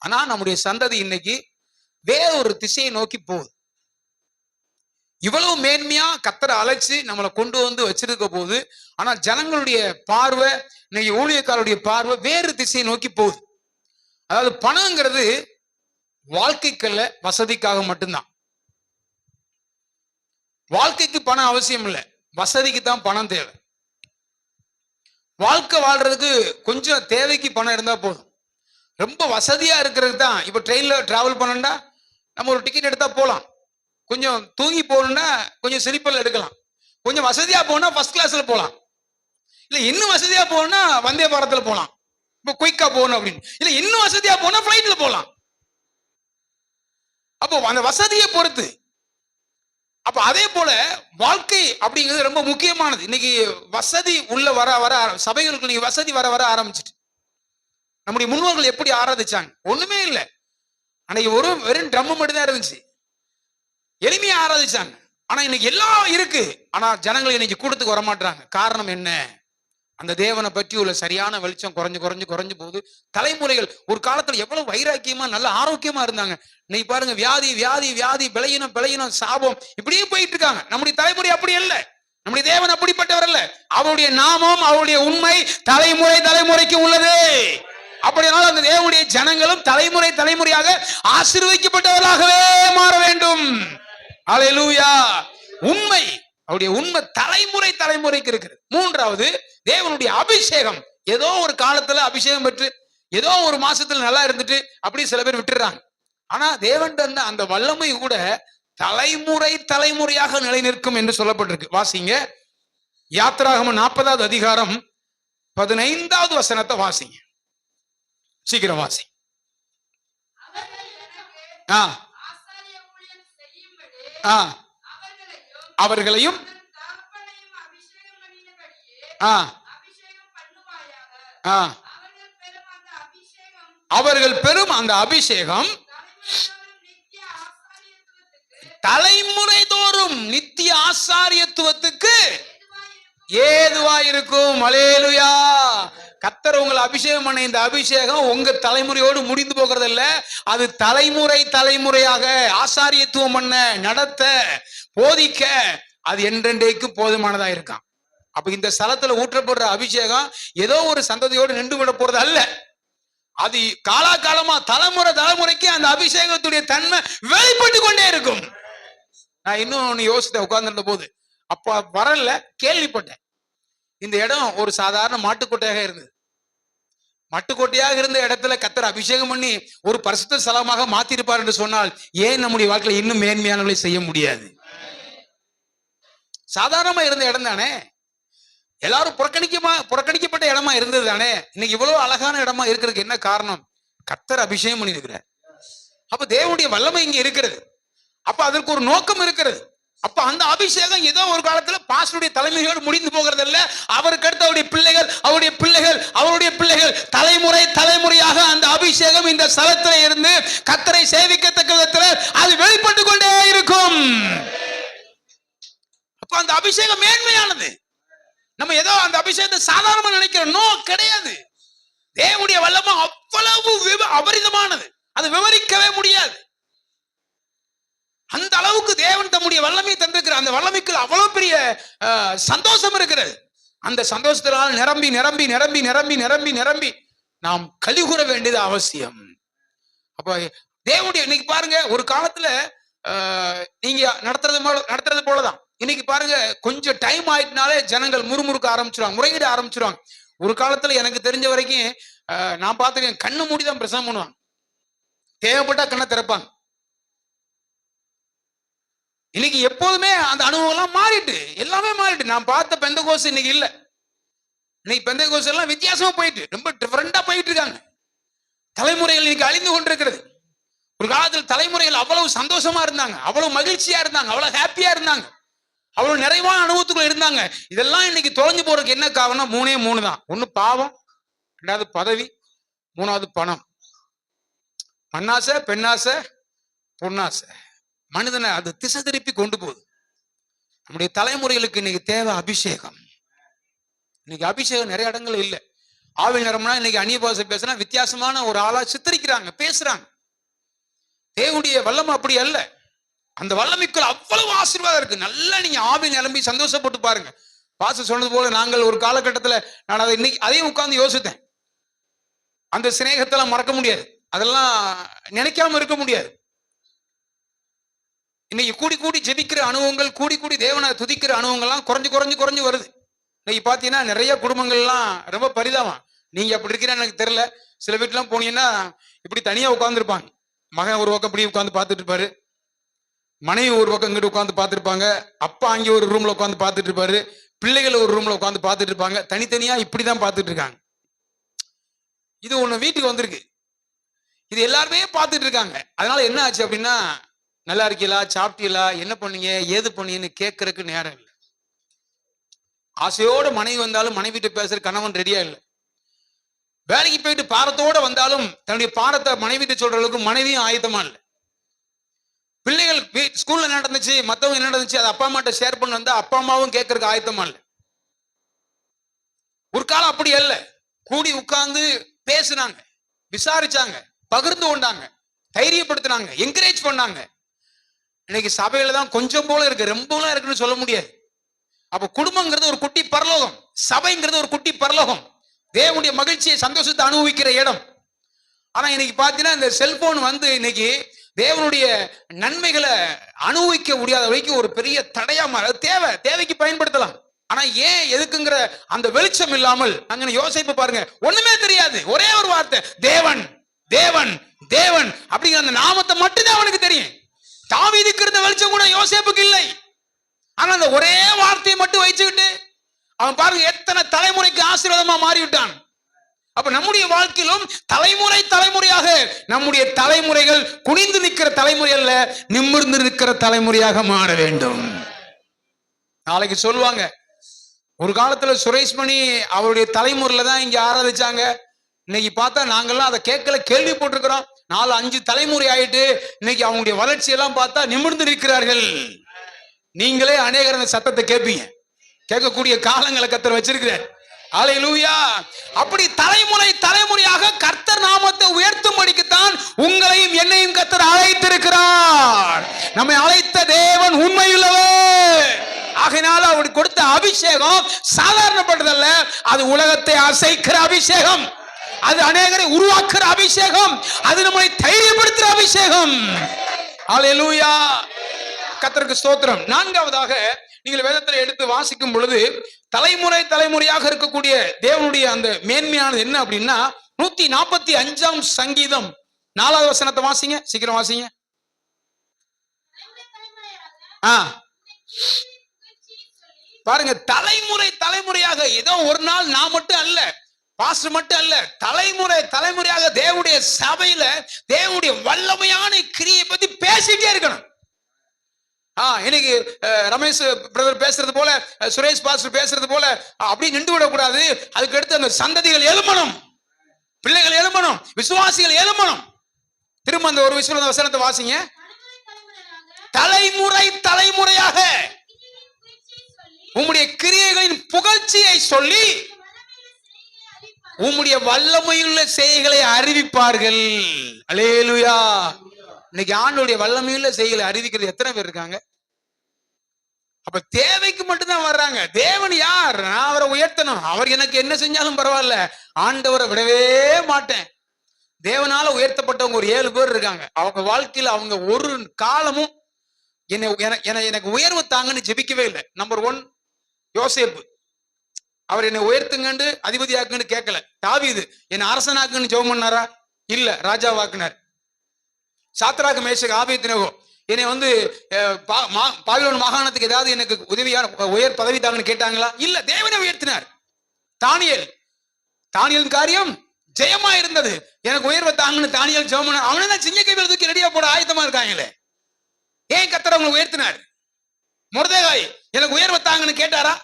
ஆனா நம்முடைய சந்ததி இன்னைக்கு வேற ஒரு திசையை நோக்கி போகுது. இவ்வளவு மேன்மையா கர்த்தரை அழைச்சு நம்மளை கொண்டு வந்து வச்சிருக்க போது, ஆனா ஜனங்களுடைய பார்வை, இன்னைக்கு ஊழியக்காரருடைய பார்வை வேறு திசையை நோக்கி போகுது. அதாவது பணங்கிறது வாழ்க்கைக்கல்ல, வசதிக்காக மட்டும்தான். வாழ்க்கைக்கு பணம் அவசியம் இல்லை, வசதிக்கு தான் பணம் தேவை. வாழ்க்கை வாழ்றதுக்கு கொஞ்சம் தேவைக்கு பணம் இருந்தா போதும். ரொம்ப வசதியா இருக்கிறது தான். இப்ப ட்ரெயின்ல டிராவல் பண்ணா நம்ம ஒரு டிக்கெட் எடுத்தா போலாம். கொஞ்சம் தூங்கி போகணும்னா கொஞ்சம் ஸ்லீப்பர்ல எடுக்கலாம். கொஞ்சம் வசதியா போனா ஃபர்ஸ்ட் கிளாஸ்ல போலாம். இல்ல இன்னும் வசதியா போனா வந்தே பாரத்ல போலாம். இப்ப குயிக்கா போகணும் அப்படின்னு. இல்ல இன்னும் வசதியா போனா பிளைட்ல போலாம். அப்போ அந்த வசதியை பொறுத்து. அப்ப அதே போல வாழ்க்கை அப்படிங்கிறது ரொம்ப முக்கியமானது. இன்னைக்கு வசதி உள்ள வர வர சபைகளுக்கு நீங்க வசதி வர வர ஆரம்பிச்சுட்டு, நம்முடைய முன்னோர்கள் எப்படி ஆராதிச்சாங்க? ஒண்ணுமே இல்லை. அன்னைக்கு வெறும் ட்ரம் மட்டும் தான் இருந்துச்சு. எளிமையா ஆராதிச்சாங்க. ஆனா இன்னைக்கு எல்லாம் இருக்கு. ஆனா ஜனங்கள் இன்னைக்கு கூட்டத்துக்கு வரமாட்டாங்க. காரணம் என்ன? அந்த தேவனை பற்றி உள்ள சரியான வெளிச்சம் குறைஞ்சு போகுது. தலைமுறைகள் ஒரு காலத்துல எவ்வளவு வைராக்கியமா நல்ல ஆரோக்கியமா இருந்தாங்க. இன்னைக்கு பாருங்க, வியாதி வியாதி வியாதி, பிழையினம் சாபம், இப்படியே போயிட்டு இருக்காங்க. நம்முடைய தலைமுறை அப்படி அல்ல. நம்முடைய தேவன் அப்படிப்பட்டவர் அல்ல. அவருடைய நாமம், அவருடைய உண்மை தலைமுறைக்கு உள்ளது. அப்படியானால் அந்த தேவனுடைய ஜனங்களும் தலைமுறையாக ஆசீர்வதிக்கப்பட்டவர்களாகவே மாற வேண்டும். அல்லேலூயா. உண்மை, அவருடைய உண்மை தலைமுறைக்கு இருக்கிறது. மூன்றாவது, தேவனுடைய அபிஷேகம். ஏதோ ஒரு காலத்துல அபிஷேகம் பெற்று ஏதோ ஒரு மாசத்துல நல்லா இருந்துட்டு அப்படி சில பேர் விட்டுறாங்க. ஆனா தேவன் தந்த அந்த வல்லமை கூட தலைமுறையாக நிலை நிற்கும் என்று சொல்லப்பட்டிருக்கு. வாசிங்க, யாத்திராகமம் 40வது அதிகாரம் 15வது வசனத்தை வாசிங்க. சீக்கிரம் வாசி. அவர்களையும் அவர்கள் பெறும் அந்த அபிஷேகம் தலைமுறை தோறும் நித்திய ஆசாரியத்துவத்துக்கு ஏதுவாயிருக்கும். அல்லேலூயா. கர்த்தர் உங்களை அபிஷேகம் பண்ண இந்த அபிஷேகம் உங்க தலைமுறையோடு முடிந்து போகிறது இல்ல. அது தலைமுறையாக ஆசாரியத்துவம் பண்ண, நடத்த, போதிக்க, அது என்றென்றைக்கு போதுமானதா இருக்கான். அப்ப இந்த ஸ்தலத்துல ஊற்றப்படுற அபிஷேகம் ஏதோ ஒரு சந்ததியோடு நின்று விட போறது அல்ல. அது காலாகாலமா தலைமுறைக்கு அந்த அபிஷேகத்துடைய தன்மை வெளிப்பட்டு கொண்டே இருக்கும். நான் இன்னும் ஒன்னு யோசித்தேன் உட்கார்ந்திருந்த போது. அப்ப வரல, கேள்விப்பட்டேன். இந்த இடம் ஒரு சாதாரண மாட்டுக்கோட்டையாக இருந்தது. மாட்டுக்கோட்டையாக இருந்த இடத்துல கர்த்தர் அபிஷேகம் பண்ணி ஒரு பரிசுத்த ஸ்தலமாக மாத்திருப்பார் என்று சொன்னால், ஏன் நம்முடைய வாழ்க்கையில இன்னும் மேன்மையானவர்களை செய்ய முடியாது? சாதாரணமா இருந்த இடம் தானே, எல்லாரும் புறக்கணிக்கப்பட்ட இடமா இருந்தது தானே. இன்னைக்கு இவ்வளவு அழகான இடமா இருக்கிறதுக்கு என்ன காரணம்? கர்த்தர் அபிஷேகம் பண்ணி இருக்கிறார். அப்ப தேவனுடைய வல்லமை இங்க இருக்கிறது. அப்ப அதற்கு ஒரு நோக்கம் இருக்கிறது. அப்ப அந்த அபிஷேகம் ஏதோ ஒரு காலத்துல பாஸ்டருடைய தலைமையோடு முடிந்து போகிறது இல்ல. அவருக்கு அடுத்து அவருடைய பிள்ளைகள் தலைமுறையாக அந்த அபிஷேகம் இந்த ஸ்தலத்திலே இருந்து கர்த்தரை சேவிக்கத்தக்க விதத்தில் அது வெளிப்பட்டு கொண்டே இருக்கும். அப்ப அந்த அபிஷேகம் மேன்மையானது. நம்ம ஏதோ அந்த அபிஷேகத்தை சாதாரணமா நினைக்கிறோம். நோ, கிடையாது. தேவனுடைய வல்லமை அவ்வளவு அபரிதமானது. அது விவரிக்கவே முடியாது. அந்த அளவுக்கு தேவன் தம்முடைய வல்லமையை தந்திருக்கிறார். அந்த வல்லமைக்கு அவ்வளவு பெரிய சந்தோஷம் இருக்கிறது. அந்த சந்தோஷத்தினால் நிரம்பி நிரம்பி நிரம்பி நிரம்பி நிரம்பி நிரம்பி நாம் கலிகூற வேண்டியது அவசியம். அப்ப தேவனுடைய இன்னைக்கு பாருங்க, ஒரு காலத்துல நீங்க நடத்துறது போலதான் இன்னைக்கு பாருங்க, கொஞ்சம் டைம் ஆயிட்டுனாலே ஜனங்கள் முறுமுறுக்க ஆரம்பிச்சிருவாங்க, முறையீடு ஆரம்பிச்சிருவாங்க. ஒரு காலத்துல எனக்கு தெரிஞ்ச வரைக்கும் நான் பார்த்துக்கேன், கண்ணு மூடிதான் பிரசங்கம் பண்ணுவாங்க, தேவைப்பட்டா கண்ணை திறப்பாங்க. இன்னைக்கு எப்போதுமே அந்த அனுபவம் எல்லாம் மாறிட்டு, எல்லாமே மாறிட்டு. நான் பார்த்த பெந்தகோஸ் இன்னைக்கு இல்ல. இன்னைக்கு பெந்தகோஸ் எல்லாம் வித்தியாசமா போயிட்டு, ரொம்ப டிஃபரெண்டா போயிட்டு இருக்காங்க. தலைமுறைகள் இன்னைக்கு அழிந்து கொண்டிருக்கிறது. ஒரு காலத்தில் தலைமுறைகள் அவ்வளவு சந்தோஷமா இருந்தாங்க, அவ்வளவு மகிழ்ச்சியா இருந்தாங்க, அவ்வளவு ஹாப்பியா இருந்தாங்க, அவ்வளவு நிறைவான அனுபவத்துக்குள்ள இருந்தாங்க. இதெல்லாம் இன்னைக்கு தொலைஞ்சு போறதுக்கு என்ன காரணம்? மூணு தான். ஒண்ணு பாவம், ரெண்டாவது பதவி, மூணாவது பணம். மண்ணாசை, பெண்ணாசை, பொன்னாசை. மனிதனை அது திசை திருப்பி கொண்டு போகுது. நம்முடைய தலைமுறைகளுக்கு இன்னைக்கு தேவை அபிஷேகம். இன்னைக்கு அபிஷேகம் நிறைய இடங்கள் இல்லை. ஆவில் நிறம்னா இன்னைக்கு அந்நிய பாஷை பேசுனா வித்தியாசமான ஒரு ஆளா சித்தரிக்கிறாங்க, பேசுறாங்க. தேவனுடைய வல்லமை அப்படி அல்ல. அந்த வல்லமைக்குள் அவ்வளவு ஆசீர்வாதம் இருக்கு. நல்லா நீங்க ஆவில் நிரம்பி சந்தோஷப்பட்டு பாருங்க. பாச சொன்னது போல நாங்கள் ஒரு காலகட்டத்துல நான் அதை இன்னைக்கு அதையும் உட்கார்ந்து யோசித்தேன். அந்த சிநேகத்தெல்லாம் மறக்க முடியாது, அதெல்லாம் நினைக்காம இருக்க முடியாது. இன்னைக்கு கூடி கூடி ஜெபிக்கிற அனுபவங்கள், கூடி கூடி தேவனை துதிக்கிற அனுபவங்கள்லாம் குறைஞ்சு வருது. இன்னைக்கு பாத்தீங்கன்னா நிறைய குடும்பங்கள்லாம் ரொம்ப பரிதாபம். நீங்க அப்படி இருக்கிறேன்னு எனக்கு தெரியல. சில வீட்டுலாம் போனீங்கன்னா இப்படி தனியா உட்காந்துருப்பாங்க. மகன் ஒரு பக்கம் இப்படி உட்காந்து பார்த்துட்டு இருப்பாரு, மனைவி ஒரு பக்கம் இங்கிட்டு உட்காந்து பார்த்துருப்பாங்க, அப்பா அங்கே ஒரு ரூம்ல உட்காந்து பார்த்துட்டு இருப்பாரு, பிள்ளைகள் ஒரு ரூம்ல உட்காந்து பார்த்துட்டு இருப்பாங்க. தனித்தனியா இப்படிதான் பார்த்துட்டு இருக்காங்க. இது ஒண்ணு வீட்டுக்கு வந்திருக்கு, இது எல்லாருமே பார்த்துட்டு இருக்காங்க. அதனால என்ன ஆச்சு அப்படின்னா, நல்லா இருக்கீங்களா, சாப்பிட்டீங்களா, என்ன பண்ணீங்க, ஏது பண்ணீங்கன்னு கேட்கறதுக்கு நேரம் இல்லை. ஆசையோட மனைவி வந்தாலும் மனைவிட்டு பேசுற கணவன் ரெடியா இல்லை. வேலைக்கு போயிட்டு பாரத்தோட வந்தாலும் தன்னுடைய பாரத்தை மனைவிட்டு சொல்ற அளவுக்கு மனைவியும் ஆயத்தமா இல்லை. பிள்ளைகள் ஸ்கூல்ல நடந்துச்சு, மத்தவங்க என்ன நடந்துச்சு அதை அப்பா அம்மாட்ட ஷேர் பண்ண வந்தா அப்பா அம்மாவும் கேட்கறதுக்கு ஆயத்தமா இல்லை. ஒரு காலம் அப்படி அல்ல. கூடி உட்கார்ந்து பேசுனாங்க, விசாரிச்சாங்க, பகிர்ந்து கொண்டாங்க, தைரியப்படுத்தினாங்க, என்கரேஜ் பண்ணாங்க. இன்னைக்கு சபையில தான் கொஞ்சம் போல இருக்கு, ரொம்பலாம் இருக்குன்னு சொல்ல முடியாது. அப்ப குடும்பங்கிறது ஒரு குட்டி பரலோகம், சபைங்கிறது ஒரு குட்டி பரலோகம், தேவனுடைய மகிழ்ச்சியை சந்தோஷத்தை அனுபவிக்கிற இடம். ஆனா இன்னைக்கு பாத்தீங்கன்னா இந்த செல்போன் வந்து இன்னைக்கு தேவனுடைய நன்மைகளை அனுபவிக்க முடியாத வரைக்கும் ஒரு பெரிய தடையா தேவைக்கு பயன்படுத்தலாம். ஆனா ஏன் எதுக்குங்கிற அந்த வெளிச்சம் இல்லாமல் அங்க யோசிப்பு பாருங்க, ஒண்ணுமே தெரியாது. ஒரே ஒரு வார்த்தை தேவன் தேவன் தேவன் அப்படிங்கிற அந்த நாமத்தை மட்டும்தான் அவனுக்கு தெரியும். தாவீதுக்கு இருந்த வெளிச்சம் கூட யோசேப்புக்கு இல்லை. ஆனா அந்த ஒரே வார்த்தையை மட்டும் வச்சுக்கிட்டு அவன் பாருங்க எத்தனை தலைமுறைக்கு ஆசீர்வாதமா மாறிவிட்டான். அப்ப நம்முடைய வாழ்க்கையிலும் தலைமுறை தலைமுறையாக நம்முடைய தலைமுறைகள் குனிந்து நிற்கிற தலைமுறை அல்ல, நிமிர்ந்து நிற்கிற தலைமுறையாக மாற வேண்டும். நாளைக்கு சொல்லுவாங்க, ஒரு காலத்துல சுரேஷ் மணி அவருடைய தலைமுறையில தான் இங்க ஆராதிச்சாங்க. இன்னைக்கு பார்த்தா நாங்கெல்லாம் அதை கேட்கல, கேள்விப்பட்டிருக்கிறோம். 4-5 தலைமுறை ஆயிட்டு இன்னைக்கு அவங்களுடைய வளர்ச்சி எல்லாம் பார்த்தா நிமிர்ந்து நிற்கிறார்கள். நீங்களே அநேகர் அந்த சத்தத்தை கேட்பீங்க, கேட்கக்கூடிய காலங்களை கர்த்தர் வச்சிருக்கிறார். அல்லேலூயா. அப்படி தலைமுறை தலைமுறையாக கர்த்தர் நாமத்தை உயர்த்தும்படிக்குத்தான் உங்களையும் என்னையும் கர்த்தர் அழைத்திருக்கிறார். நம்மை அழைத்த தேவன் உண்மையுள்ளவர். ஆகையினால அவர் கொடுத்த அபிஷேகம் சாதாரணப்பட்டதல்ல, அது உலகத்தை அசைக்கிற அபிஷேகம், அது அநேகரை உருவாக்குற அபிஷேகம், அது நம்மை தைரியப்படுத்துற அபிஷேகம். அல்லேலூயா. கர்த்தருக்கு ஸ்தோத்திரம். 4வதாக நீங்கள் வேதத்தில் எடுத்து வாசிக்கும் பொழுது தலைமுறை தலைமுறையாக இருக்கக்கூடிய தேவனுடைய அந்த மேன்மையானது என்ன அப்படின்னா, 145ஆம் சங்கீதம் 4வது வசனத்தை வாசிங்க, சீக்கிரம் வாசிங்க. பாருங்க, தலைமுறை தலைமுறையாக, ஏதோ ஒரு நாள் நான் மட்டும் அல்ல, பாஸ்டர் மட்டும் அல்ல, தலைமுறை தலைமுறையாக தேவனுடைய சபையில தேவனுடைய வல்லமையான கிரியை பத்தி பேசிட்டே இருக்கணும். இன்னைக்கு ரமேஷ் பிரதர் பேசுறது போல, சுரேஷ் பாஸ்டர் பேசுறது போல அப்படி நின்று விடக்கூடாது. அதுக்கு அடுத்து அந்த சந்ததிகள் எழும்பணும், பிள்ளைகள் எழும்பணும், விசுவாசிகள் எழும்பணும். திரும்ப அந்த ஒரு வசனத்தை வாசிங்க. தலைமுறை தலைமுறையாக உம்முடைய கிரியைகளின் புகழ்ச்சியை சொல்லி உம்முடைய வல்லமையுள்ள செய்கைகளை அறிவிப்பார்கள். அல்லேலூயா. இன்னைக்கு ஆண்டோடைய வல்லமையுள்ள செய்களை அறிவிக்கிறது எத்தனை பேர் இருக்காங்க? அப்ப தேவைக்கு மட்டும்தான் வர்றாங்க. தேவன் யார்? நான் அவரை உயர்த்தணும். அவர் எனக்கு என்ன செஞ்சாலும் பரவாயில்ல, ஆண்டவரை விடவே மாட்டேன். தேவனால உயர்த்தப்பட்டவங்க ஒரு 7 பேர் இருக்காங்க. அவங்க வாழ்க்கையில அவங்க ஒரு காலமும் எனக்கு உயர்வு தாங்கன்னு ஜெபிக்கவே இல்லை. நம்பர் 1 யோசேப்பு. அவர் என்னை உயர்த்துங்கன்னு அதிபதியாக்குன்னு கேட்கல. தாவீது என்னை அரசனாக்குன்னு ஜெபம் பண்ணாரா? இல்ல, ராஜாவாக்குனார். சாத்ராக் மேஷக் ஆபேத்நேகோ என்னை பாபிலோன் மாகாணத்துக்கு ஏதாவது எனக்கு உதவியான உயர் பதவி தாங்கன்னு கேட்டாங்களா? இல்ல, தேவனை உயர்த்தினார். தானியல் காரியம் ஜெயமா இருந்தது. எனக்கு உயர்வை தாங்கன்னு தானியல் ஜெபம் பண்ணார். அவனதான் சிங்க கையில் தூக்கி ரெடியா போட ஆயத்தமா இருக்காங்களே. ஏன் கர்த்தர் அவங்களை உயர்த்தினார்? மொர்தெகாய் எனக்கு உயர்வை தாங்கன்னு கேட்டாரா?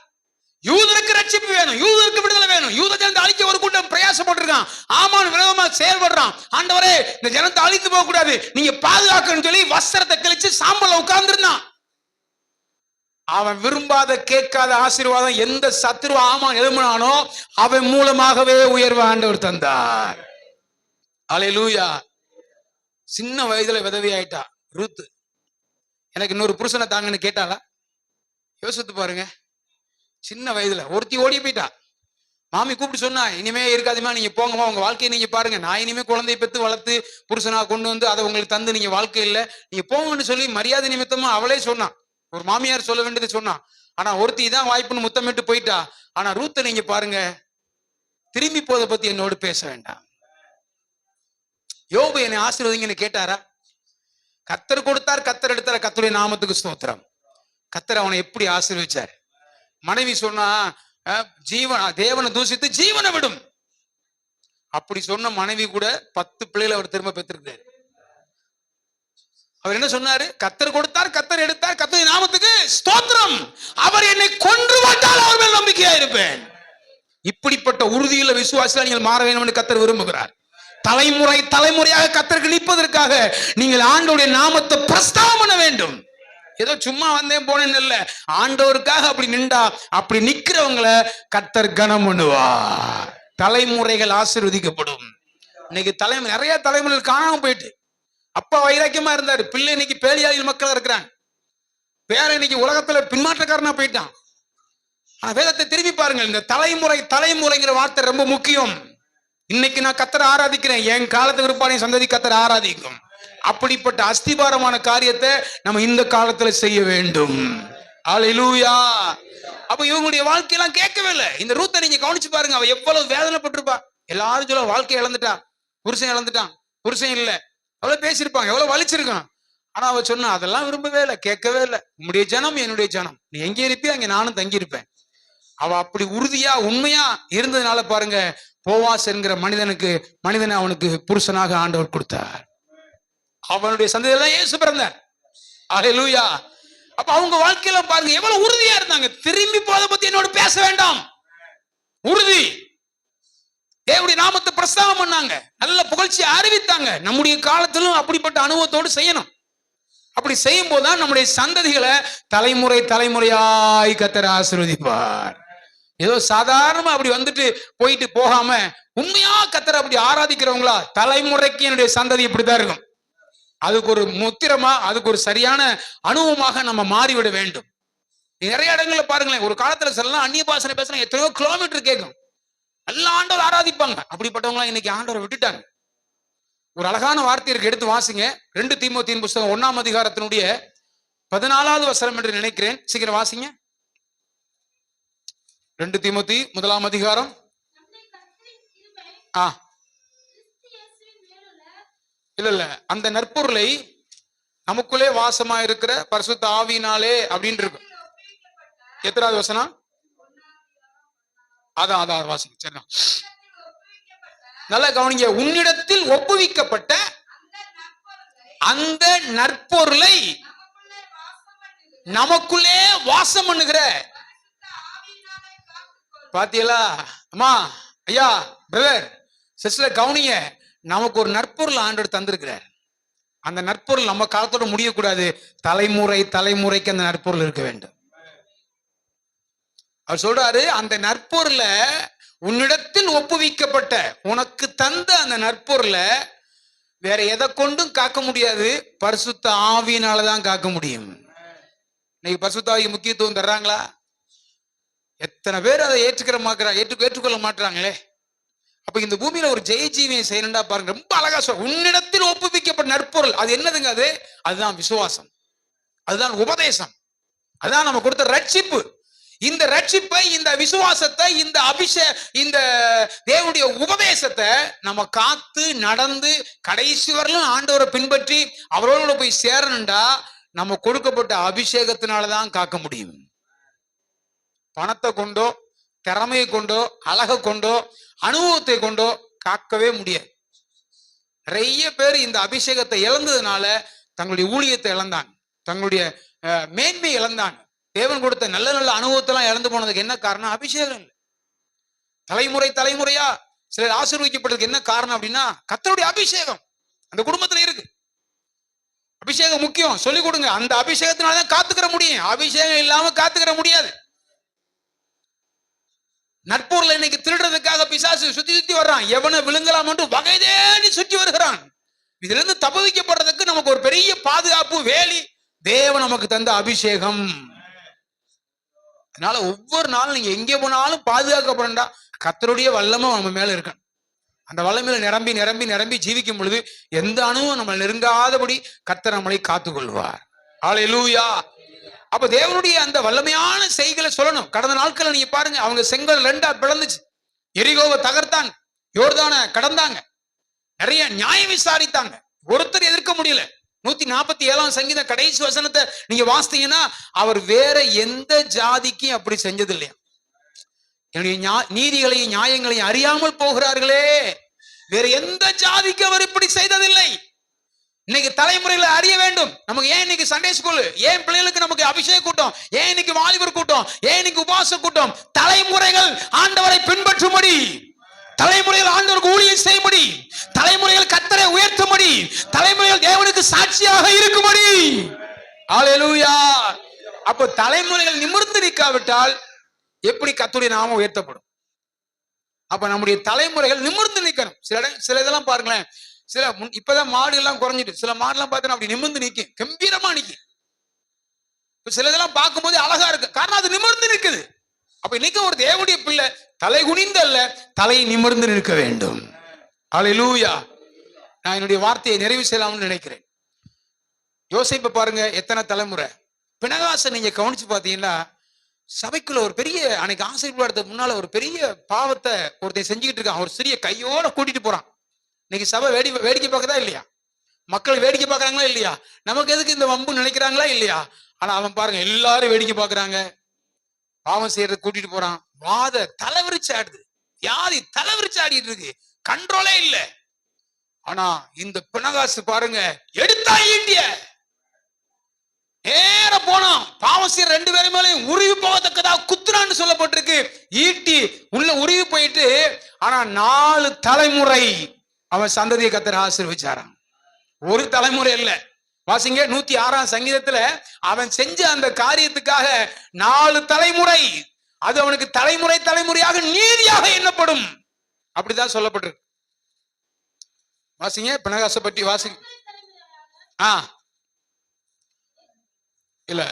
யூதருக்கு ரட்சிப்பு வேணும், யூதருக்கு விடுதலை வேணும். யூத ஜனத்தை அழிக்க ஒரு கூட்டம் பிரயாசப்பட்டிருக்கான். ஆமான் விரோதமா செயல்படுறான். ஆண்டவரே, இந்த ஜனத்தை அழித்து போக கூடாது, நீங்க பாதுகாக்கணும்னு சொல்லி வஸ்திரத்தை கிழிச்சு சாம்பல்ல உட்கார்ந்துருந்தான். அவன் விரும்பாத கேட்காத ஆசீர்வாதம் எந்த சத்துரு ஆமான் எழும்பினானோ அவன் மூலமாகவே உயர்வு ஆண்டவர் தந்தார். அல்லேலூயா. சின்ன வயதுல விதவி ஆயிட்டா ரூத். எனக்கு இன்னொரு புருஷனை தாங்கன்னு கேட்டாளா? யோசித்து பாருங்க. சின்ன வயதுல ஒருத்தி ஓடி போயிட்டா. மாமி கூப்பிட்டு சொன்னா, இனிமே இருக்காதுமா, நீங்க போங்கம்மா, உங்க வாழ்க்கையை நீங்க பாருங்க, நான் இனிமே குழந்தைய பெற்று வளர்த்து புருஷனா கொண்டு வந்து அதை உங்களுக்கு தந்து நீங்க வாழ்க்கை இல்லை, நீங்க போங்கன்னு சொல்லி மரியாதை நிமித்தமா அவளே சொன்னான். ஒரு மாமியார் சொல்ல வேண்டியது சொன்னான். ஆனா ஒருத்தி தான் வாய்ப்புன்னு முத்தமிட்டு போயிட்டா. ஆனா ரூத்தை நீங்க பாருங்க, திரும்பி போதை பத்தி என்னோடு பேச வேண்டாம். யோபு என்னை ஆசீர்வதிங்கன்னு கேட்டாரா? கர்த்தர் கொடுத்தார், கர்த்தர் எடுத்தார், கர்த்தருடைய நாமத்துக்கு ஸ்தோத்திரம். கர்த்தர் அவனை எப்படி ஆசீர்வதிச்சார். மனைவி சொன்னா, தேவனை தூசித்து ஜீவனை விடும். அப்படி சொன்ன மனைவி கூட 10 பிள்ளைகளை அவர் திரும்ப பெற்றிருக்காரு. அவர் என்ன சொன்னாரு? கர்த்தர் கொடுத்தார், கர்த்தர் எடுத்தார், கர்த்தருடைய நாமத்துக்கு ஸ்தோத்திரம். அவர் என்னை கொன்று விட்டால் அவர் மேல் நம்பிக்கையா இருப்பேன். இப்படிப்பட்ட உறுதியுள்ள விசுவாசியா நீங்கள் மாற வேண்டும் என்று கர்த்தர் விரும்புகிறார். தலைமுறையாக கர்த்தருக்கு நிற்பதற்காக நீங்கள் ஆண்டவருடைய நாமத்தை பிரஸ்தாபம் பண்ண வேண்டும். ஏதோ சும்மா வந்தேன் போனேன்னு இல்ல, ஆண்டவருக்காக அப்படி நின்றா, அப்படி நிக்கிறவங்களை கர்த்தர் கனம் பண்ணுவார். தலைமுறைகள் ஆசீர்வதிக்கப்படும். இன்னைக்கு நிறைய தலைமுறைகள் காணாம போயிட்டு, அப்பா வைராக்கியமா இருந்தாரு, பிள்ளை இன்னைக்கு பேலியாளிகள் மக்களா இருக்கிறாங்க, வேற இன்னைக்கு உலகத்துல பின்மாற்றக்காரனா போயிட்டான். வேதத்தை திரும்பி பாருங்க. இந்த தலைமுறைங்கிற வார்த்தை ரொம்ப முக்கியம். இன்னைக்கு நான் கர்த்தரை ஆராதிக்கிறேன், என் காலத்து விருப்பாளையும் சந்ததி கர்த்தரை ஆராதிக்கும். அப்படிப்பட்ட அஸ்திபாரமான காரியத்தை நம்ம இந்த காலத்துல செய்ய வேண்டும். அல்லேலூயா. அப்ப இவங்களுடைய வாழ்க்கையெல்லாம் கேட்கவே இல்லை. இந்த ரூத்தை நீங்க கவனிச்சு பாருங்க, அவ எவ்வளவு வேதனைப்பட்டிருப்பா. எல்லாரும் சொல்ல வாழ்க்கையை இழந்துட்டா, புருஷன் இழந்துட்டான், புருஷன் இல்ல, அவ்வளவு பேசியிருப்பாங்க, எவ்வளவு வலிச்சிருக்கான். ஆனா அவ சொன்னா, அதெல்லாம் விரும்பவே இல்லை, கேட்கவே இல்லை. உன்னுடைய ஜனம் என்னுடைய ஜனம், நீ எங்கே இருப்பியா அங்க நானும் தங்கி இருப்பேன். அவ அப்படி உறுதியா உண்மையா இருந்ததுனால பாருங்க, போவாஸ் என்கிற மனிதனை அவனுக்கு புருஷனாக ஆண்டவர் கொடுத்தார். அவனுடைய சந்ததியில தான் இயேசு பிறந்தார். அல்லேலூயா. அப்ப அவங்க வாழ்க்கையில பாருங்க எவ்வளவு உறுதியா இருந்தாங்க. திரும்பி போதை பத்தி என்னோட பேச வேண்டாம், உறுதி. தேவனுடைய நாமத்தை பிரஸ்தாபம் பண்ணாங்க, நல்ல புகழ்ச்சி அறிவித்தாங்க. நம்முடைய காலத்திலும் அப்படிப்பட்ட அனுபவத்தோடு செய்யணும். அப்படி செய்யும் போதுதான் நம்முடைய சந்ததிகளை தலைமுறையாய் கர்த்தர் ஆசீர்வதிப்பார். ஏதோ சாதாரணமா அப்படி வந்துட்டு போயிட்டு போகாம உண்மையா கர்த்தரை அப்படி ஆராதிக்கிறவங்களா, தலைமுறைக்கு என்னுடைய சந்ததி இப்படிதான் இருக்கும். அதுக்கு ஒரு முத்திரமா, அதுக்கு ஒரு சரியான அனுபவமாக நம்ம மாறிவிட வேண்டும். நிறைய இடங்கள்ல பாருங்களேன், ஒரு காலத்துல சொல்லலாம் அந்நிய பாஷை பேசுனா எத்தனையோ கிலோமீட்டர் கேட்கும், எல்லா ஆண்டவர் ஆராதிப்பாங்க. அப்படிப்பட்டவங்களா இன்னைக்கு ஆண்டவரை விட்டுட்டாங்க. ஒரு அழகான வார்த்தை இருக்கு, எடுத்து வாசிங்க. 2 தீமோத்தேயுவின் புத்தகம் 1ஆம் அதிகாரத்தினுடைய 14வது வசனம் என்று நினைக்கிறேன். சீக்கிரம் வாசிங்க. 2 தீமோத்தி 1ஆம் அதிகாரம். இல்ல அந்த நற்பொருளை நமக்குள்ளே வாசமா இருக்கிற பரிசுத்த ஆவியினாலே அப்படின்னு இருக்கு. எத்தனாவது வசனம்? அதான் வாசிங்க. சரி, நல்லா கவனிங்க. உன்னிடத்தில் ஒப்புவிக்கப்பட்ட அந்த நற்பொருளை நமக்குள்ளே வாசம் பண்ணுகிற, பாத்தீங்களா அம்மா, ஐயா, பிரதர், சிஸ்டர், கவனிங்க. நமக்கு ஒரு நற்பொருள் ஆண்டவர் தந்திருக்கிறார். அந்த நற்பொருள் நம்ம காலத்தோட முடியக்கூடாது, தலைமுறைக்கு அந்த நற்பொருள் இருக்க வேண்டும். அவர் சொல்றாரு, அந்த நற்பொருளை உன்னிடத்தில் ஒப்புவிக்கப்பட்ட, உனக்கு தந்த அந்த நற்பொருளை வேற எதை கொண்டும் காக்க முடியாது, பரிசுத்த ஆவியினாலதான் காக்க முடியும். இன்னைக்கு பரிசுத்த ஆவிக்கு முக்கியத்துவம் தர்றாங்களா? எத்தனை பேர் அதை ஏற்றுக்கொள்ள மாட்டாங்களே. அப்ப இந்த பூமியில ஒரு ஜெயஜீவியை செய்யணும்டா பாருங்க, ரொம்ப அழகா சொல்ற, உன்னிடத்தில் ஒப்புவிக்கப்பட்ட நற்பொருள். அது என்னதுங்க? அதுதான் விசுவாசம், அதுதான் உபதேசம், அதுதான் நம்ம கொடுத்த ரட்சிப்பு. இந்த ரட்சிப்பை, இந்த விசுவாசத்தை, இந்த தேவனுடைய உபதேசத்தை நம்ம காத்து நடந்து கடைசி வரலும் ஆண்டவரை பின்பற்றி அவரோட போய் சேரணும்டா நம்ம கொடுக்கப்பட்ட அபிஷேகத்தினாலதான் காக்க முடியும். பணத்தை கொண்டோ, திறமையை கொண்டோ, அழகை கொண்டோ, அனுபவத்தை கொண்டோ காக்கவே முடியாது. நிறைய பேர் இந்த அபிஷேகத்தை இழந்ததுனால தங்களுடைய ஊழியத்தை இழந்தாங்க, தங்களுடைய மேன்மை இழந்தாங்க. தேவன் கொடுத்த நல்ல நல்ல அனுபவத்தெல்லாம் இழந்து போனதுக்கு என்ன காரணம்? அபிஷேகம் இல்லை. தலைமுறையா சிலர் ஆசீர்வதிக்கப்பட்டதுக்கு என்ன காரணம் அப்படின்னா, கர்த்தருடைய அபிஷேகம் அந்த குடும்பத்துல இருக்கு. அபிஷேகம் முக்கியம், சொல்லிக் கொடுங்க. அந்த அபிஷேகத்தினாலதான் காத்துக்கிற முடியும், அபிஷேகம் இல்லாம காத்துக்கிற முடியாது. நட்பொருள் இன்னைக்கு திருடுறதுக்காக பிசாசு சுத்தி வர்றான். எவனை விழுங்கலாம் என்று வகை தேடி சுற்றி வருகிறான். இதுல இருந்து தப்புவிக்கப்படுறதுக்கு நமக்கு ஒரு பெரிய பாதுகாப்பு வேலி தேவன் நமக்கு தந்த அபிஷேகம். அதனால ஒவ்வொரு நாளும் நீங்க எங்கே போனாலும் பாதுகாக்கப்படா, கர்த்தருடைய வல்லமை நம்ம மேல இருக்கணும். அந்த வல்லமையில நிரம்பி நிரம்பி நிரம்பி ஜீவிக்கும் பொழுது எந்த அணுவும் நம்ம நெருங்காதபடி கர்த்தர் நம்மளை காத்துக்கொள்வார். ஹல்லேலூயா. அப்ப தேவனுடைய அந்த வல்லமையான செய்திகளை சொல்லணும். கடந்த நாட்களை நீங்க பாருங்க, அவங்க செங்கல் 2ஆ பிளந்துச்சு, எரிகோவை தகர்த்தாங்க, யோர்தானை கடந்தாங்க, நிறைய நியாயம் விசாரித்தாங்க, ஒருத்தர் எதிர்க்க முடியல. 147ஆம் சங்கீதம் கடைசி வசனத்தை நீங்க வாசித்தீங்கன்னா, அவர் வேற எந்த ஜாதிக்கும் அப்படி செஞ்சது இல்லையா. என்னுடைய நீதிகளையும் நியாயங்களையும் அறியாமல் போகிறார்களே, வேற எந்த ஜாதிக்கு அவர் இப்படி செய்ததில்லை. இன்னைக்கு தலைமுறையில அறிய வேண்டும். நமக்கு ஏன் இன்னைக்கு சண்டே ஸ்கூல், ஏன் பிள்ளைகளுக்கு நமக்கு அபிஷேக கூட்டம், ஏன் இன்னைக்கு வாலிபர் கூட்டம், ஏன் இன்னைக்கு உபவாச கூட்டம்? தலைமுறைகள் ஆண்டவரை பின்பற்றும்படி, தலைமுறைகள் ஆண்டவருக்கு ஊழியம் செய்யும்படி, தலைமுறைகள் கர்த்தரை உயர்த்தும்படி, தலைமுறைகள் தேவனுக்கு சாட்சியாக இருக்கும்படி. ஹல்லேலூயா. அப்ப தலைமுறைகள் நிமிர்ந்து நிற்காவிட்டால் எப்படி கர்த்தருடைய நாமம் உயர்த்தப்படும்? அப்ப நம்முடைய தலைமுறைகள் நிமிர்ந்து நிற்கணும். சில இதெல்லாம் பாருங்களேன், இப்பதான் மாடு எல்லாம் குறைஞ்சிட்டு, சில மாடுலாம் பார்த்தா அப்படி நிமிர்ந்து நிற்கும், கம்பீரமா நிற்கும். சில இதெல்லாம் பார்க்கும்போது அழகா இருக்கு, காரணம் அது நிமிர்ந்து நிற்குது. அப்ப இன்னைக்கு ஒரு தேவனுடைய பிள்ளை தலை குனிந்து அல்ல, தலை நிமிர்ந்து நிற்க வேண்டும். ஹல்லேலூயா. நான் என்னுடைய வார்த்தையை நிறைவு செய்யலாம்னு நினைக்கிறேன். யோசிப்ப பாருங்க, எத்தனை தலைமுறை. பினகாசை நீங்க கவனிச்சு பாத்தீங்கன்னா, சபைக்குள்ள ஒரு பெரிய, அன்னைக்கு ஆசீர்வாதத்துக்கு முன்னால ஒரு பெரிய பாவத்தை ஒருத்தன் செஞ்சுக்கிட்டு இருக்கான், ஒரு சிறிய கையோட கூட்டிட்டு போறான். இன்னைக்கு சபை வேடிக்கை பார்க்கதா இல்லையா? மக்கள் வேடிக்கை பார்க்கறாங்களா இல்லையா? நமக்கு எதுக்கு இந்த வம்பு நினைக்கிறாங்களா இல்லையா? ஆனா அவன் பாருங்க, எல்லாரும் வேடிக்கை பார்க்கறாங்க, பாவம் செய்யறது கூட்டிட்டு போறான். வாத தலைவிரிச்சு ஆடுது, வியாதி தலைவிரிச்சு ஆடிட்டு இருக்கு, கண்ட்ரோலே இல்ல. ஆனா இந்த பினகாசு பாருங்க, எடுத்தா ஈட்டிய நேர போனான், பாவம் செய்யற 2 பேரும் மேலையும் உருவி போகத்தக்கதா குத்துறான்னு சொல்லப்பட்டிருக்கு. ஈட்டி உள்ள உருவி போயிட்டு, ஆனா 4 தலைமுறை அவன் சந்ததியை கர்த்தர் ஆசீர்வதிச்சாராம். ஒரு தலைமுறை இல்ல. வாசிங்க 106ஆம் சங்கீதத்துல அவன் செஞ்ச அந்த காரியத்துக்காக 4 தலைமுறை, அது அவனுக்கு தலைமுறை தலைமுறையாக நீதியாக எண்ணப்படும். அப்படிதான் சொல்லப்பட்டிருக்கு. வாசிங்க பினகாசை பற்றி வாசிங்க. இல்ல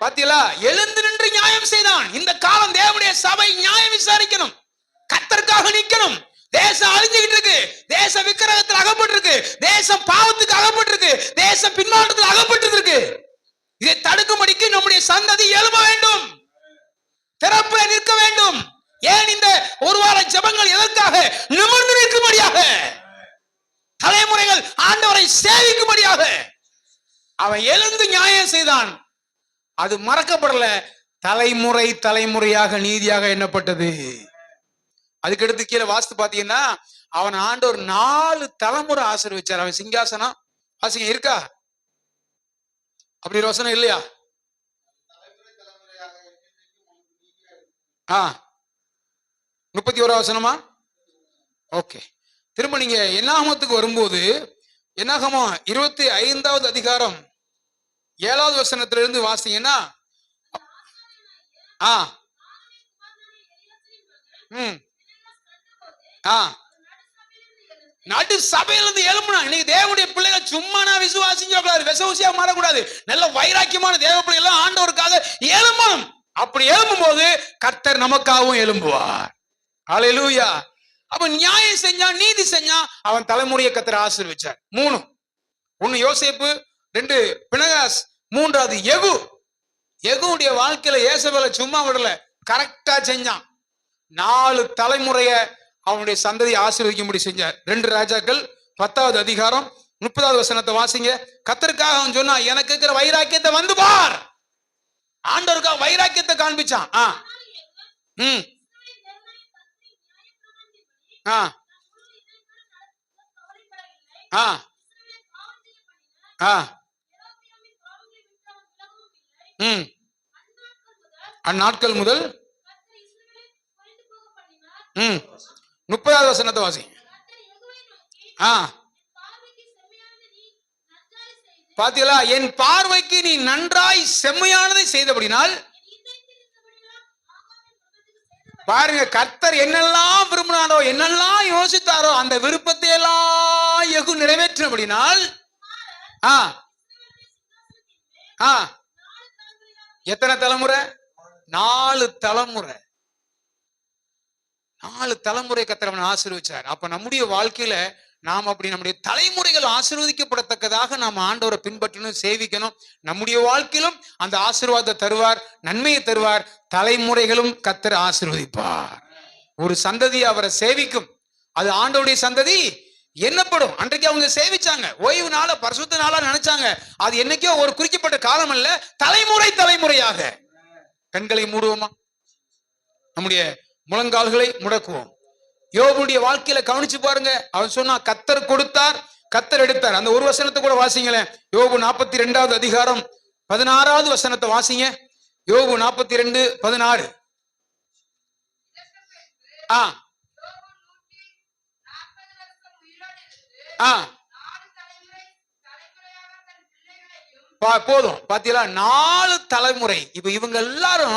பாத்தீங்களா? எழுந்து நின்று நியாயம் செய்தான். இந்த காலம் தேவனுடைய சபை நியாயம் விசாரிக்கணும், கர்த்தருக்காக நிக்கணும். தேசம் அழிஞ்சுகிட்டு இருக்கு, தேசம் விக்கிரகத்தில் அகப்பட்டு இருக்கு, தேசம் பாவத்துக்கு அகப்பட்டு இருக்கு, தேசம் பின்மாற்றத்தில் அகப்பட்டு இருக்கு. இதை தடுக்கும்படிக்கு நம்முடைய சந்ததி எழும்ப வேண்டும், திறப்புல நிற்க வேண்டும். ஏன் இந்த ஒரு வார ஜெபங்கள் எதற்காக? நிமிர்ந்து நிற்கும்படியாக, தலைமுறைகள் ஆண்டவரை சேவிக்கும்படியாக. அவன் எழுந்து நியாயம் செய்தான், அது மறக்கப்படல, தலைமுறை தலைமுறையாக நீதியாக எண்ணப்பட்டது. அதுக்கடுத்து கீழே வாஸ்து பாத்தீங்கன்னா, அவன் ஆண்டவர் 4 தலைமுறை ஆசீர்வதிச்சார். அவன் சிங்காசனம் வாசிங்க இருக்கா? அப்படி ஒரு வசனம் இல்லையா? 31 வசனமா? ஓகே. திரும்ப நீங்க என்னாகமத்துக்கு வரும்போது, என்னாகமம் 25வது அதிகாரம் 7வது வசனத்திலிருந்து வாசிங்கன்னா, ம். ஆ. நடு சபையிலிருந்து எழும்புனா. இன்னைக்கு தேவனுடைய பிள்ளைகள் சும்மா நான் விசுவாசிக்கக்கூடாது, விசுவாசியா மாறக்கூடாது. நல்ல வைராக்கியமான தேவ பிள்ளைகள் எல்லாம் ஆண்டவருக்காக எழும்பணும். அப்படி எழும்பும் போது கர்த்தர் நமக்காகவும் எழும்புவார். ஹல்லேலூயா. அப்ப நியாயம் செஞ்சா, நீதி செஞ்சா அவன் தலைமுறையை கர்த்தர் ஆசீர்வதிச்சார். 3. 1 யோசேப்பு, 2 பினகாஸ், 3வது யெகூ. யெகூவுடைய வாழ்க்கையில ஏசபேலை சும்மா விடல, கரெக்டா செஞ்சான். 4 தலைமுறைய அவனுடைய சந்ததியை ஆசீர்வதிக்கும்படி செஞ்சார். 2 ராஜாக்கள் 10வது அதிகாரம் 30வது வசனத்தை வாசிங்க. கர்த்தருக்காக அவன் சொன்னா, எனக்கு இருக்கிற வைராக்கியத்தை வந்து பார். ஆண்டவருக்காக வைராக்கியத்தை காண்பிச்சான். ம். ஆ. ஆ. ஆ. ம். அந்நாட்கள் முதல் 30வது வசனத்தை வாசிங்க. பாத்தீங்களா? என் பார்வைக்கு நீ நன்றாய் செம்மையானதை செய்தபடினால். பாருங்க, கர்த்தர் என்னெல்லாம் விரும்பினாரோ, என்னெல்லாம் யோசித்தாரோ, அந்த விருப்பத்தை எல்லாம் யெகூ நிறைவேற்றினபடினால் எத்தனை தலைமுறை? 4 தலைமுறை. 4 தலைமுறை கர்த்தர் ஆசீர்வதிச்சார். அப்ப நம்முடைய வாழ்க்கையில நாம் அப்படி நம்முடைய தலைமுறைகள் ஆசீர்வதிக்கப்படத்தக்கதாக நாம் ஆண்டவரை பின்பற்றணும், சேவிக்கணும். நம்முடைய வாழ்க்கையிலும் அந்த ஆசீர்வாதத்தை தருவார், நன்மையை தருவார். தலைமுறைகளும் கர்த்தர் ஆசீர்வதிப்பார். ஒரு சந்ததி அவரை சேவிக்கும், அது ஆண்டவருடைய சந்ததி என்னப்படும். அன்றைக்கு அவங்க சேவிச்சாங்க, ஓய்வு நாள பரிசுத்த நாளா நினைச்சாங்க. அது என்னைக்கோ ஒரு குறிக்கப்பட்ட காலம் அல்ல, தலைமுறை தலைமுறையாக. கண்களை மூடுவோமா, நம்முடைய முழங்கால்களை முடக்குவோம். யோபுடைய வாழ்க்கையில கவனிச்சு பாருங்க. அவன் சொன்னா, கர்த்தர் கொடுத்தார், கர்த்தர் எடுத்தார். அந்த ஒரு வசனத்தை கூட வாசிங்களேன். யோபு 42வது அதிகாரம் 16வது வசனத்தை வாசிங்க. யோபு 42:16. போதும். பாத்தீங்களா? 4 தலைமுறை. இப்ப இவங்க எல்லாரும்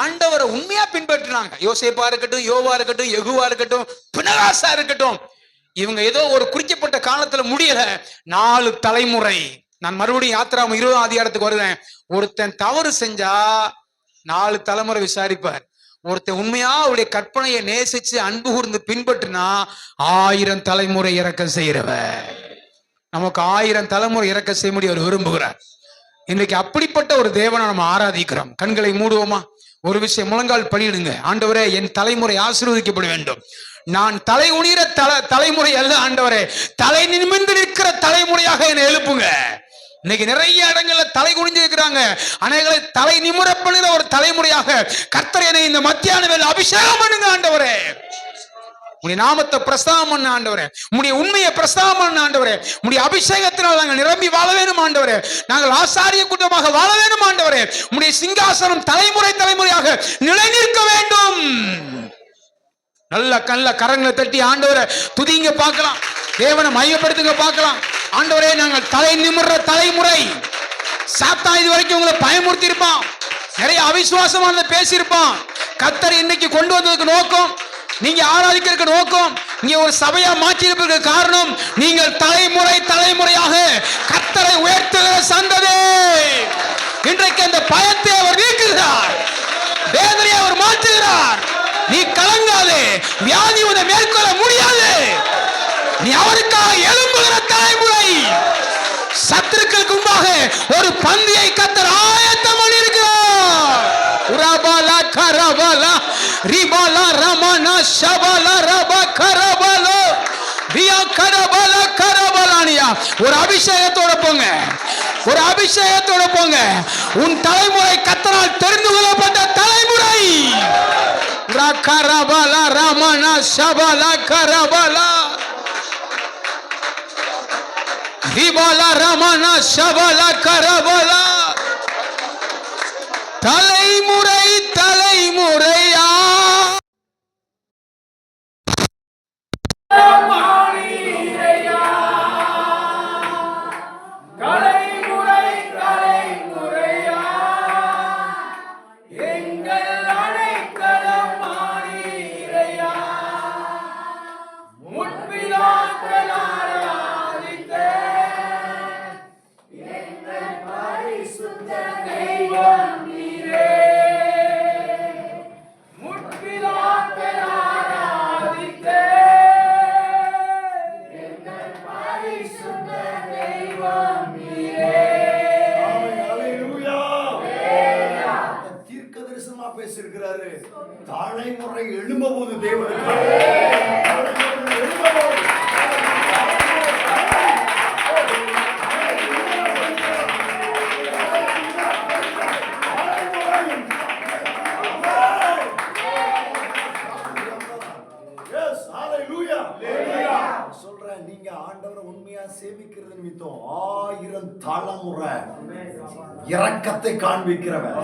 ஆண்டவரை உண்மையா பின்பற்றினாங்க. யோசேப்பா இருக்கட்டும், யோவா இருக்கட்டும், யெகூவா இருக்கட்டும், பினகாசா இருக்கட்டும். இவங்க ஏதோ ஒரு குறிக்கப்பட்ட காலத்துல முடியல, 4 தலைமுறை. நான் மறுபடியும் யாத்திராம 20ஆம் அதிகாரத்துக்கு வருவேன். ஒருத்தன் தவறு செஞ்சா 4 தலைமுறை விசாரிப்பார். ஒருத்தன் உண்மையா அவருடைய கற்பனையை நேசிச்சு அன்பு கூர்ந்து பின்பற்றினா 1000 தலைமுறை இரக்கம் செய்யறவர். நமக்கு 1000 தலைமுறை இரக்கம் செய்ய முடிய அவர் விரும்புகிறார். இன்னைக்கு அப்படிப்பட்ட ஒரு தேவனை நம்ம ஆராதிக்கிறோம். கண்களை மூடுவோமா? ஒரு விஷயம் முழங்கால் படியிடுங்க. ஆண்டவரே, என் தலைமுறை ஆசீர்வதிக்கப்பட வேண்டும். நான் தலை உணிர தலைமுறை அல்ல ஆண்டவரே, தலை நிமிர்ந்து நிற்கிற தலைமுறையாக என்னை எழுப்புங்க. இன்னைக்கு நிறைய இடங்கள்ல தலை குனிஞ்சு இருக்கிறாங்க. அனைகளை தலை நிமிர பண்ணுகிற ஒரு தலைமுறையாக கர்த்தர் என்னை இந்த மத்தியான வேளை அபிஷேகம் பண்ணுங்க ஆண்டவரே. உடைய நாமத்தை பிரஸ்தாபம் பண்ண ஆண்டவரே, உடைய உண்மையை பிரஸ்தாபம் பண்ண ஆண்டவரே. உடைய அபிஷேகத்தினால் நாங்கள் நிரம்பி வாழ வேணும் ஆண்டவரே. நாங்கள் ஆசாரிய கூட்டமாக வாழ வேணும் ஆண்டவரே. உடைய சிங்காசனம் தலைமுறை தலைமுறையாக நிலை நிற்க வேண்டும். நல்ல கல்ல கரங்களை தட்டி ஆண்டவரை துதிங்க பார்க்கலாம், தேவனை மையப்படுத்துங்க பார்க்கலாம். ஆண்டவரே, நாங்கள் தலை நிமிர்ற தலைமுறை. சாத்தான் இது வரைக்கும் உங்களை பயமுறுத்தி இருப்பான், நிறைய அவிசுவாசமான பேசியிருப்பான். கர்த்தர் இன்னைக்கு கொண்டு வந்ததுக்கு நோக்கம், நீங்க ஆராதிக்கிறதுக்கு நோக்கம், நீங்க ஒரு சபையா மாற்றி இருப்பதற்கு காரணம், நீங்கள் தலைமுறை தலைமுறையாக கர்த்தரை உயர்த்துகிற சந்ததி. இன்றைக்கு அந்த பயத்தை அவர் நீக்குகிறார், வேதனையை அவர் மாற்றுகிறார். நீ கலங்காதே, வியாதி உன்னை மேற்கொள்ள முடியாது. நீ அவருக்காக எழும்புகிற தலைமுறை. சத்துருக்களுக்கு முன்பாக ஒரு பந்தியை கர்த்தர் ஆயத்தம் பண்ணியிருக்கிறார். உரபாலா கரபாலா ரிபாலா ரமணா ஷபாலா ரபா கரபாலோ வியா கரபாலா கரபாலானியா. ஒரு அபிஷேகத்தோட போங்க, ஒரு அபிஷேகத்தோட போங்க. உன் தலைமுறை கர்த்தரால் தெரிந்து கொள்ளப்பட்ட தலைமுறை. கரபாலா ரமணா ஷபாலா கரபாலா ரிபாலா ரமணா ஷபாலா கரபாலா. தலைமுறை தலைமுறையா வச்சிருக்கிறாரு. தலைமுறை எழும்ப போது தேவனுக்கு. சொல்றேன், நீங்க ஆண்டவரை உண்மையா சேவிக்கிறது நிமித்தம் 1000 தலைமுறை இரக்கத்தை காண்பிக்கிறவன்.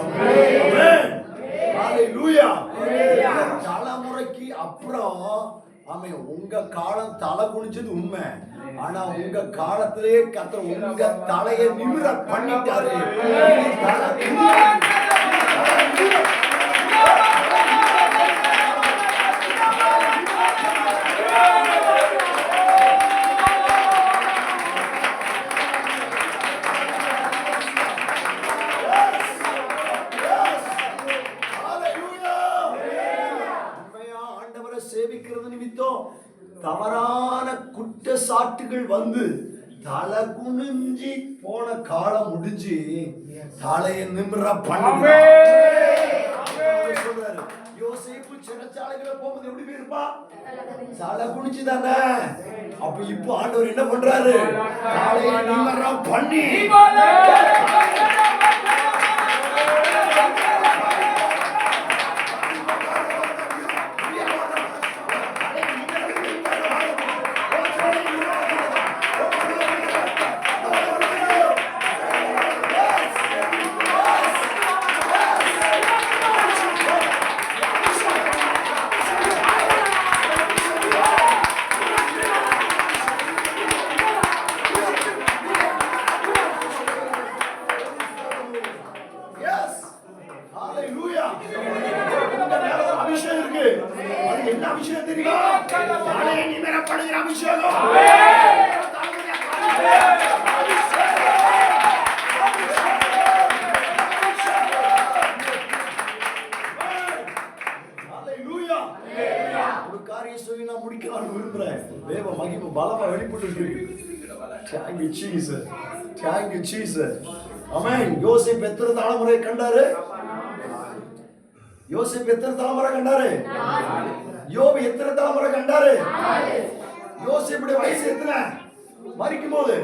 தலைமுறைக்கு அப்புறம் உங்க காலம் தலை குனிஞ்சது உண்மை. ஆனா உங்க காலத்திலேயே கர்த்தர் உங்க தலையை நிமிர பண்ணிட்டாரு. சேவிக்கிறது நிமித்தம் தவறான குற்றச்சாட்டுகள் வந்து தலை குனிஞ்சி போன காலம் முடிஞ்சு தலையை நிமிர பண்ணுங்க. யோசேப்பு சிறைச்சாலைகளை போகும்போது எப்படி இருப்பா? தலை குனிஞ்சு தானே. அப்ப இப்போ ஆண்டவர் என்ன பண்றாரு? தலையை நிமிர பண்ணி யோசேப்பு எத்தனை தலைமுறை கண்டாரு? யோசேப்பு எத்தனை தலைமுறை கண்டாரு? யோபு எத்தனை தலைமுறை கண்டாரு? யோசேப்புடைய வயசு எத்தனை? மரிக்கும் போது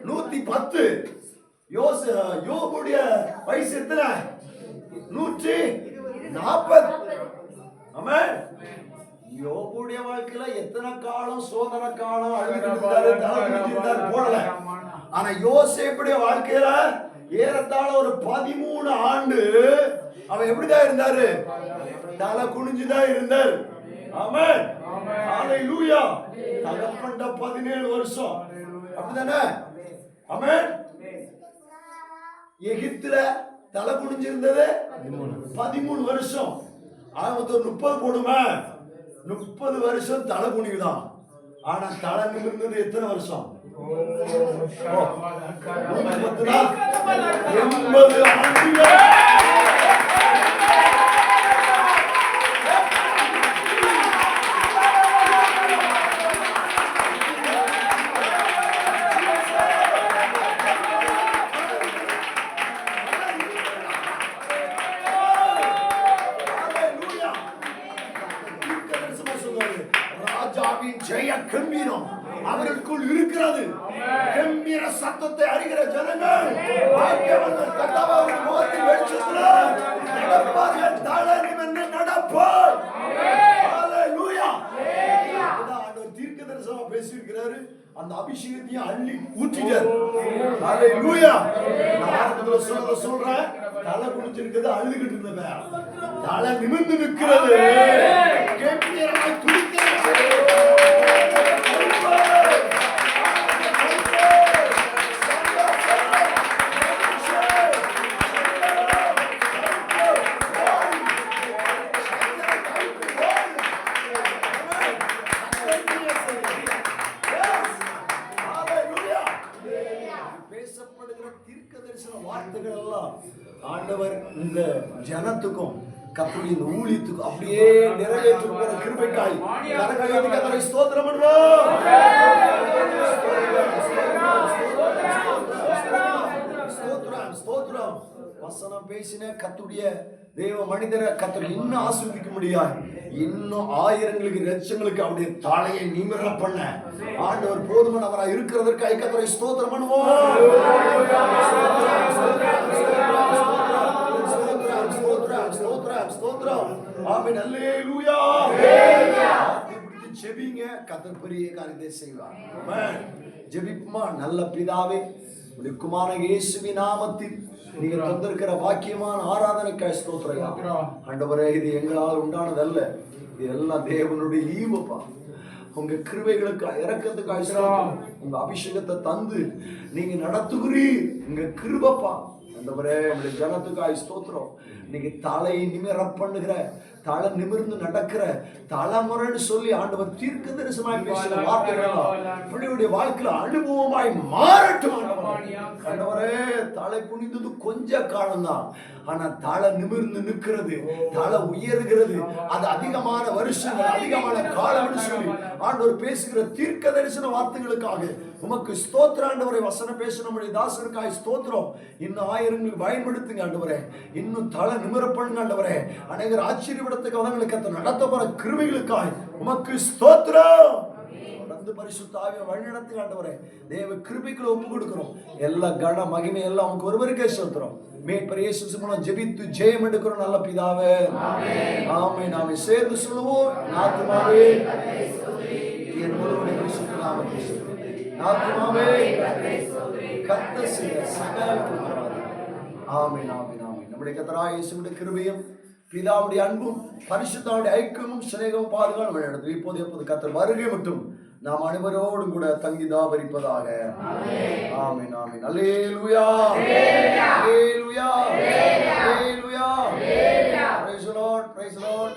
110. யோபுடைய வயசு எத்தனை? 140. ஆமென். யோபுடைய வாழ்க்கையில எத்தனை காலம் சோதனை காலம் அழுது போடல. ஆனா யோசேப்புடைய வாழ்க்கையில ஏறத்தாழ ஒரு 13 ஆண்டு அவன் எப்படிதான் இருந்தாரு? தலை குனிஞ்சுதான் இருந்தார். ஆமென். ஹalleluya. தகப்பன்ட 17 வருஷம் அப்படிதானே? ஆமென். எகிப்துல தலை குனிஞ்சிருந்தது 13 வருஷம். அவன் 30 போடுமே, 30 வருஷம் தலை குனிவுதான். ஆனா தலை நிமிர்ந்தது எத்தனை வருஷம்? 80 ஆண்டுகள். ஜெய கம்பீரம் அவர்களுக்குள் இருக்கிறது. கம்பீர சத்தத்தை அறிகிற ஜனங்கள் பாக்கியவான்கள். கர்த்தாவின் முகத்தின் வெளிச்சத்தில் நடப்பார்கள். தலை நிமிர்ந்து நடப்பார். ஹalleluya. ஆண்டவர் தீர்க்கதரிசனமா பேசியிருக்கிறாரு. அந்த அபிஷேகத்தையும் அள்ளி ஊற்றிட்டார். ஹalleluya. நான் சொல்றேன், தலை குனிஞ்சிருக்கிறது அழுதுகிட்டு இருந்தவன் தலை நிமிர்ந்து நிற்கிறது. கம்பீரமாய் துடிக்கிறது. ஆண்டவர் இந்த ஜனத்துக்கும் கர்த்தரின் ஊழியத்துக்கும் அப்படியே நிறைவேற்ற போற கிருபைக்காய் கரங்களை கர்த்தரை ஸ்தோத்திரம் பண்றோம். ஸ்தோத்திரம் ஸ்தோத்திரம். வசனம் பேசின கத்துடைய தேவ மனிதரை கத்தர் இன்னும் ஆசீர்வதிக்க முடியாது. இன்னும் ஆயிரங்களுக்கு லட்சங்களுக்கு அவருடைய தலையை நிமிர பண்ண ஆண்டவர் போதுமானவராய் இருக்கிறதற்கு கத்தரை ஸ்தோத்திரம் பண்ணுவோம். ஆமென், அல்லேலூயா. ஜெபிங்க, கர்த்தர் பெரிய காரியத்தை செய்வார். ஆமென். ஜெபிப்போமா. நல்ல பிதாவே, உம்முடைய குமாரன் இயேசுவின் நாமத்தில் நீங்க தந்திருக்கிற வாக்கியமான ஆராதனைக்காய் ஸ்தோத்திரம். ஆண்டவரே, இது எங்களால் உண்டானதல்ல, இது எல்லாம் தேவனுடைய ஈவுப்பா. உங்க கிருபைகளுக்கு இறக்கத்துக்காய் ஸ்தோத்திரம். உங்க அபிஷேகத்தை தந்து நீங்க நடத்துகிறீர். உங்க கிருபப்பா. ஆண்டவரே, உங்களுடைய ஜனத்துக்காய் ஸ்தோத்திரம். நீங்க தலையை நிமிர பண்ணுகிற, தலை நிமிர்ந்து நடக்கிற தலைமுறைன்னு சொல்லி ஆண்டவர் தீர்க்க தரிசனமாய் பேசுகிற வார்த்தைகள் பிள்ளையுடைய வாழ்க்கையில அனுபவமாய் மாறட்டும். ஆண்டவரே, தலை குனிந்தது கொஞ்ச காலம்தான், ஆனா தலை நிமிர்ந்து நிற்கிறது, தலை உயர்கிறது, அது அதிகமான வருஷங்கள், அதிகமான காலம் சொல்லி ஆண்டவர் பேசுகிற தீர்க்க தரிசன வார்த்தைகளுக்காக உமக்கு ஸ்தோத்திரம். ஆண்டவரை வசனம் பேசணும் தாசனுக்காய் ஸ்தோத்திரம். இன்னும் ஆயிரங்களுக்கு பயன்படுத்துங்க ஆண்டவரே. இன்னும் தலை நிமிர பண்ணுங்க ஆண்டவரே. அநேகர் ஆச்சரியப்படத்துக்கு அவங்களுக்கு நடத்த போற கிருபைகளுக்காய் உமக்கு ஸ்தோத்திரம். பரிசுத்த ஆவியை வழிநடத்துங்க ஆண்டவரே. தேவ கிருபைக்குள்ள ஒப்பு கொடுக்கிறோம். எல்லா கன மகிமை எல்லாம் உமக்கு ஒருவருக்கே செலுத்துறோம். மீட்பர் இயேசு மூலம் ஜெபித்து ஜெயம் எடுக்கிறோம் நல்ல பிதாவே. ஆமென். நாம சேர்ந்து சொல்லுவோம். ஆத்துமாவே என் முழுவதும் பரிசுத்த நாமத்தை ஸ்தோத்திரி. ஆத்துமாவே கர்த்தர் செய்த சகல உபகாரங்களை. ஆமென், ஆமென், ஆமென். நம்முடைய கர்த்தராகிய இயேசுவின் கிருபையும் பிதாவுடைய அன்பும் பரிசுத்தாவுடைய ஐக்கியமும் சிநேகமும் பாதுகாப்பு வழிநடத்தும் இப்போது எப்போது கர்த்தர் வருகை மட்டும் நாம் அனைவரோடும் கூட தங்கி தாபரிப்பதாக. ஆமென், ஆமென். அல்லேலூயா, அல்லேலூயா, அல்லேலூயா. Praise the Lord, praise the Lord.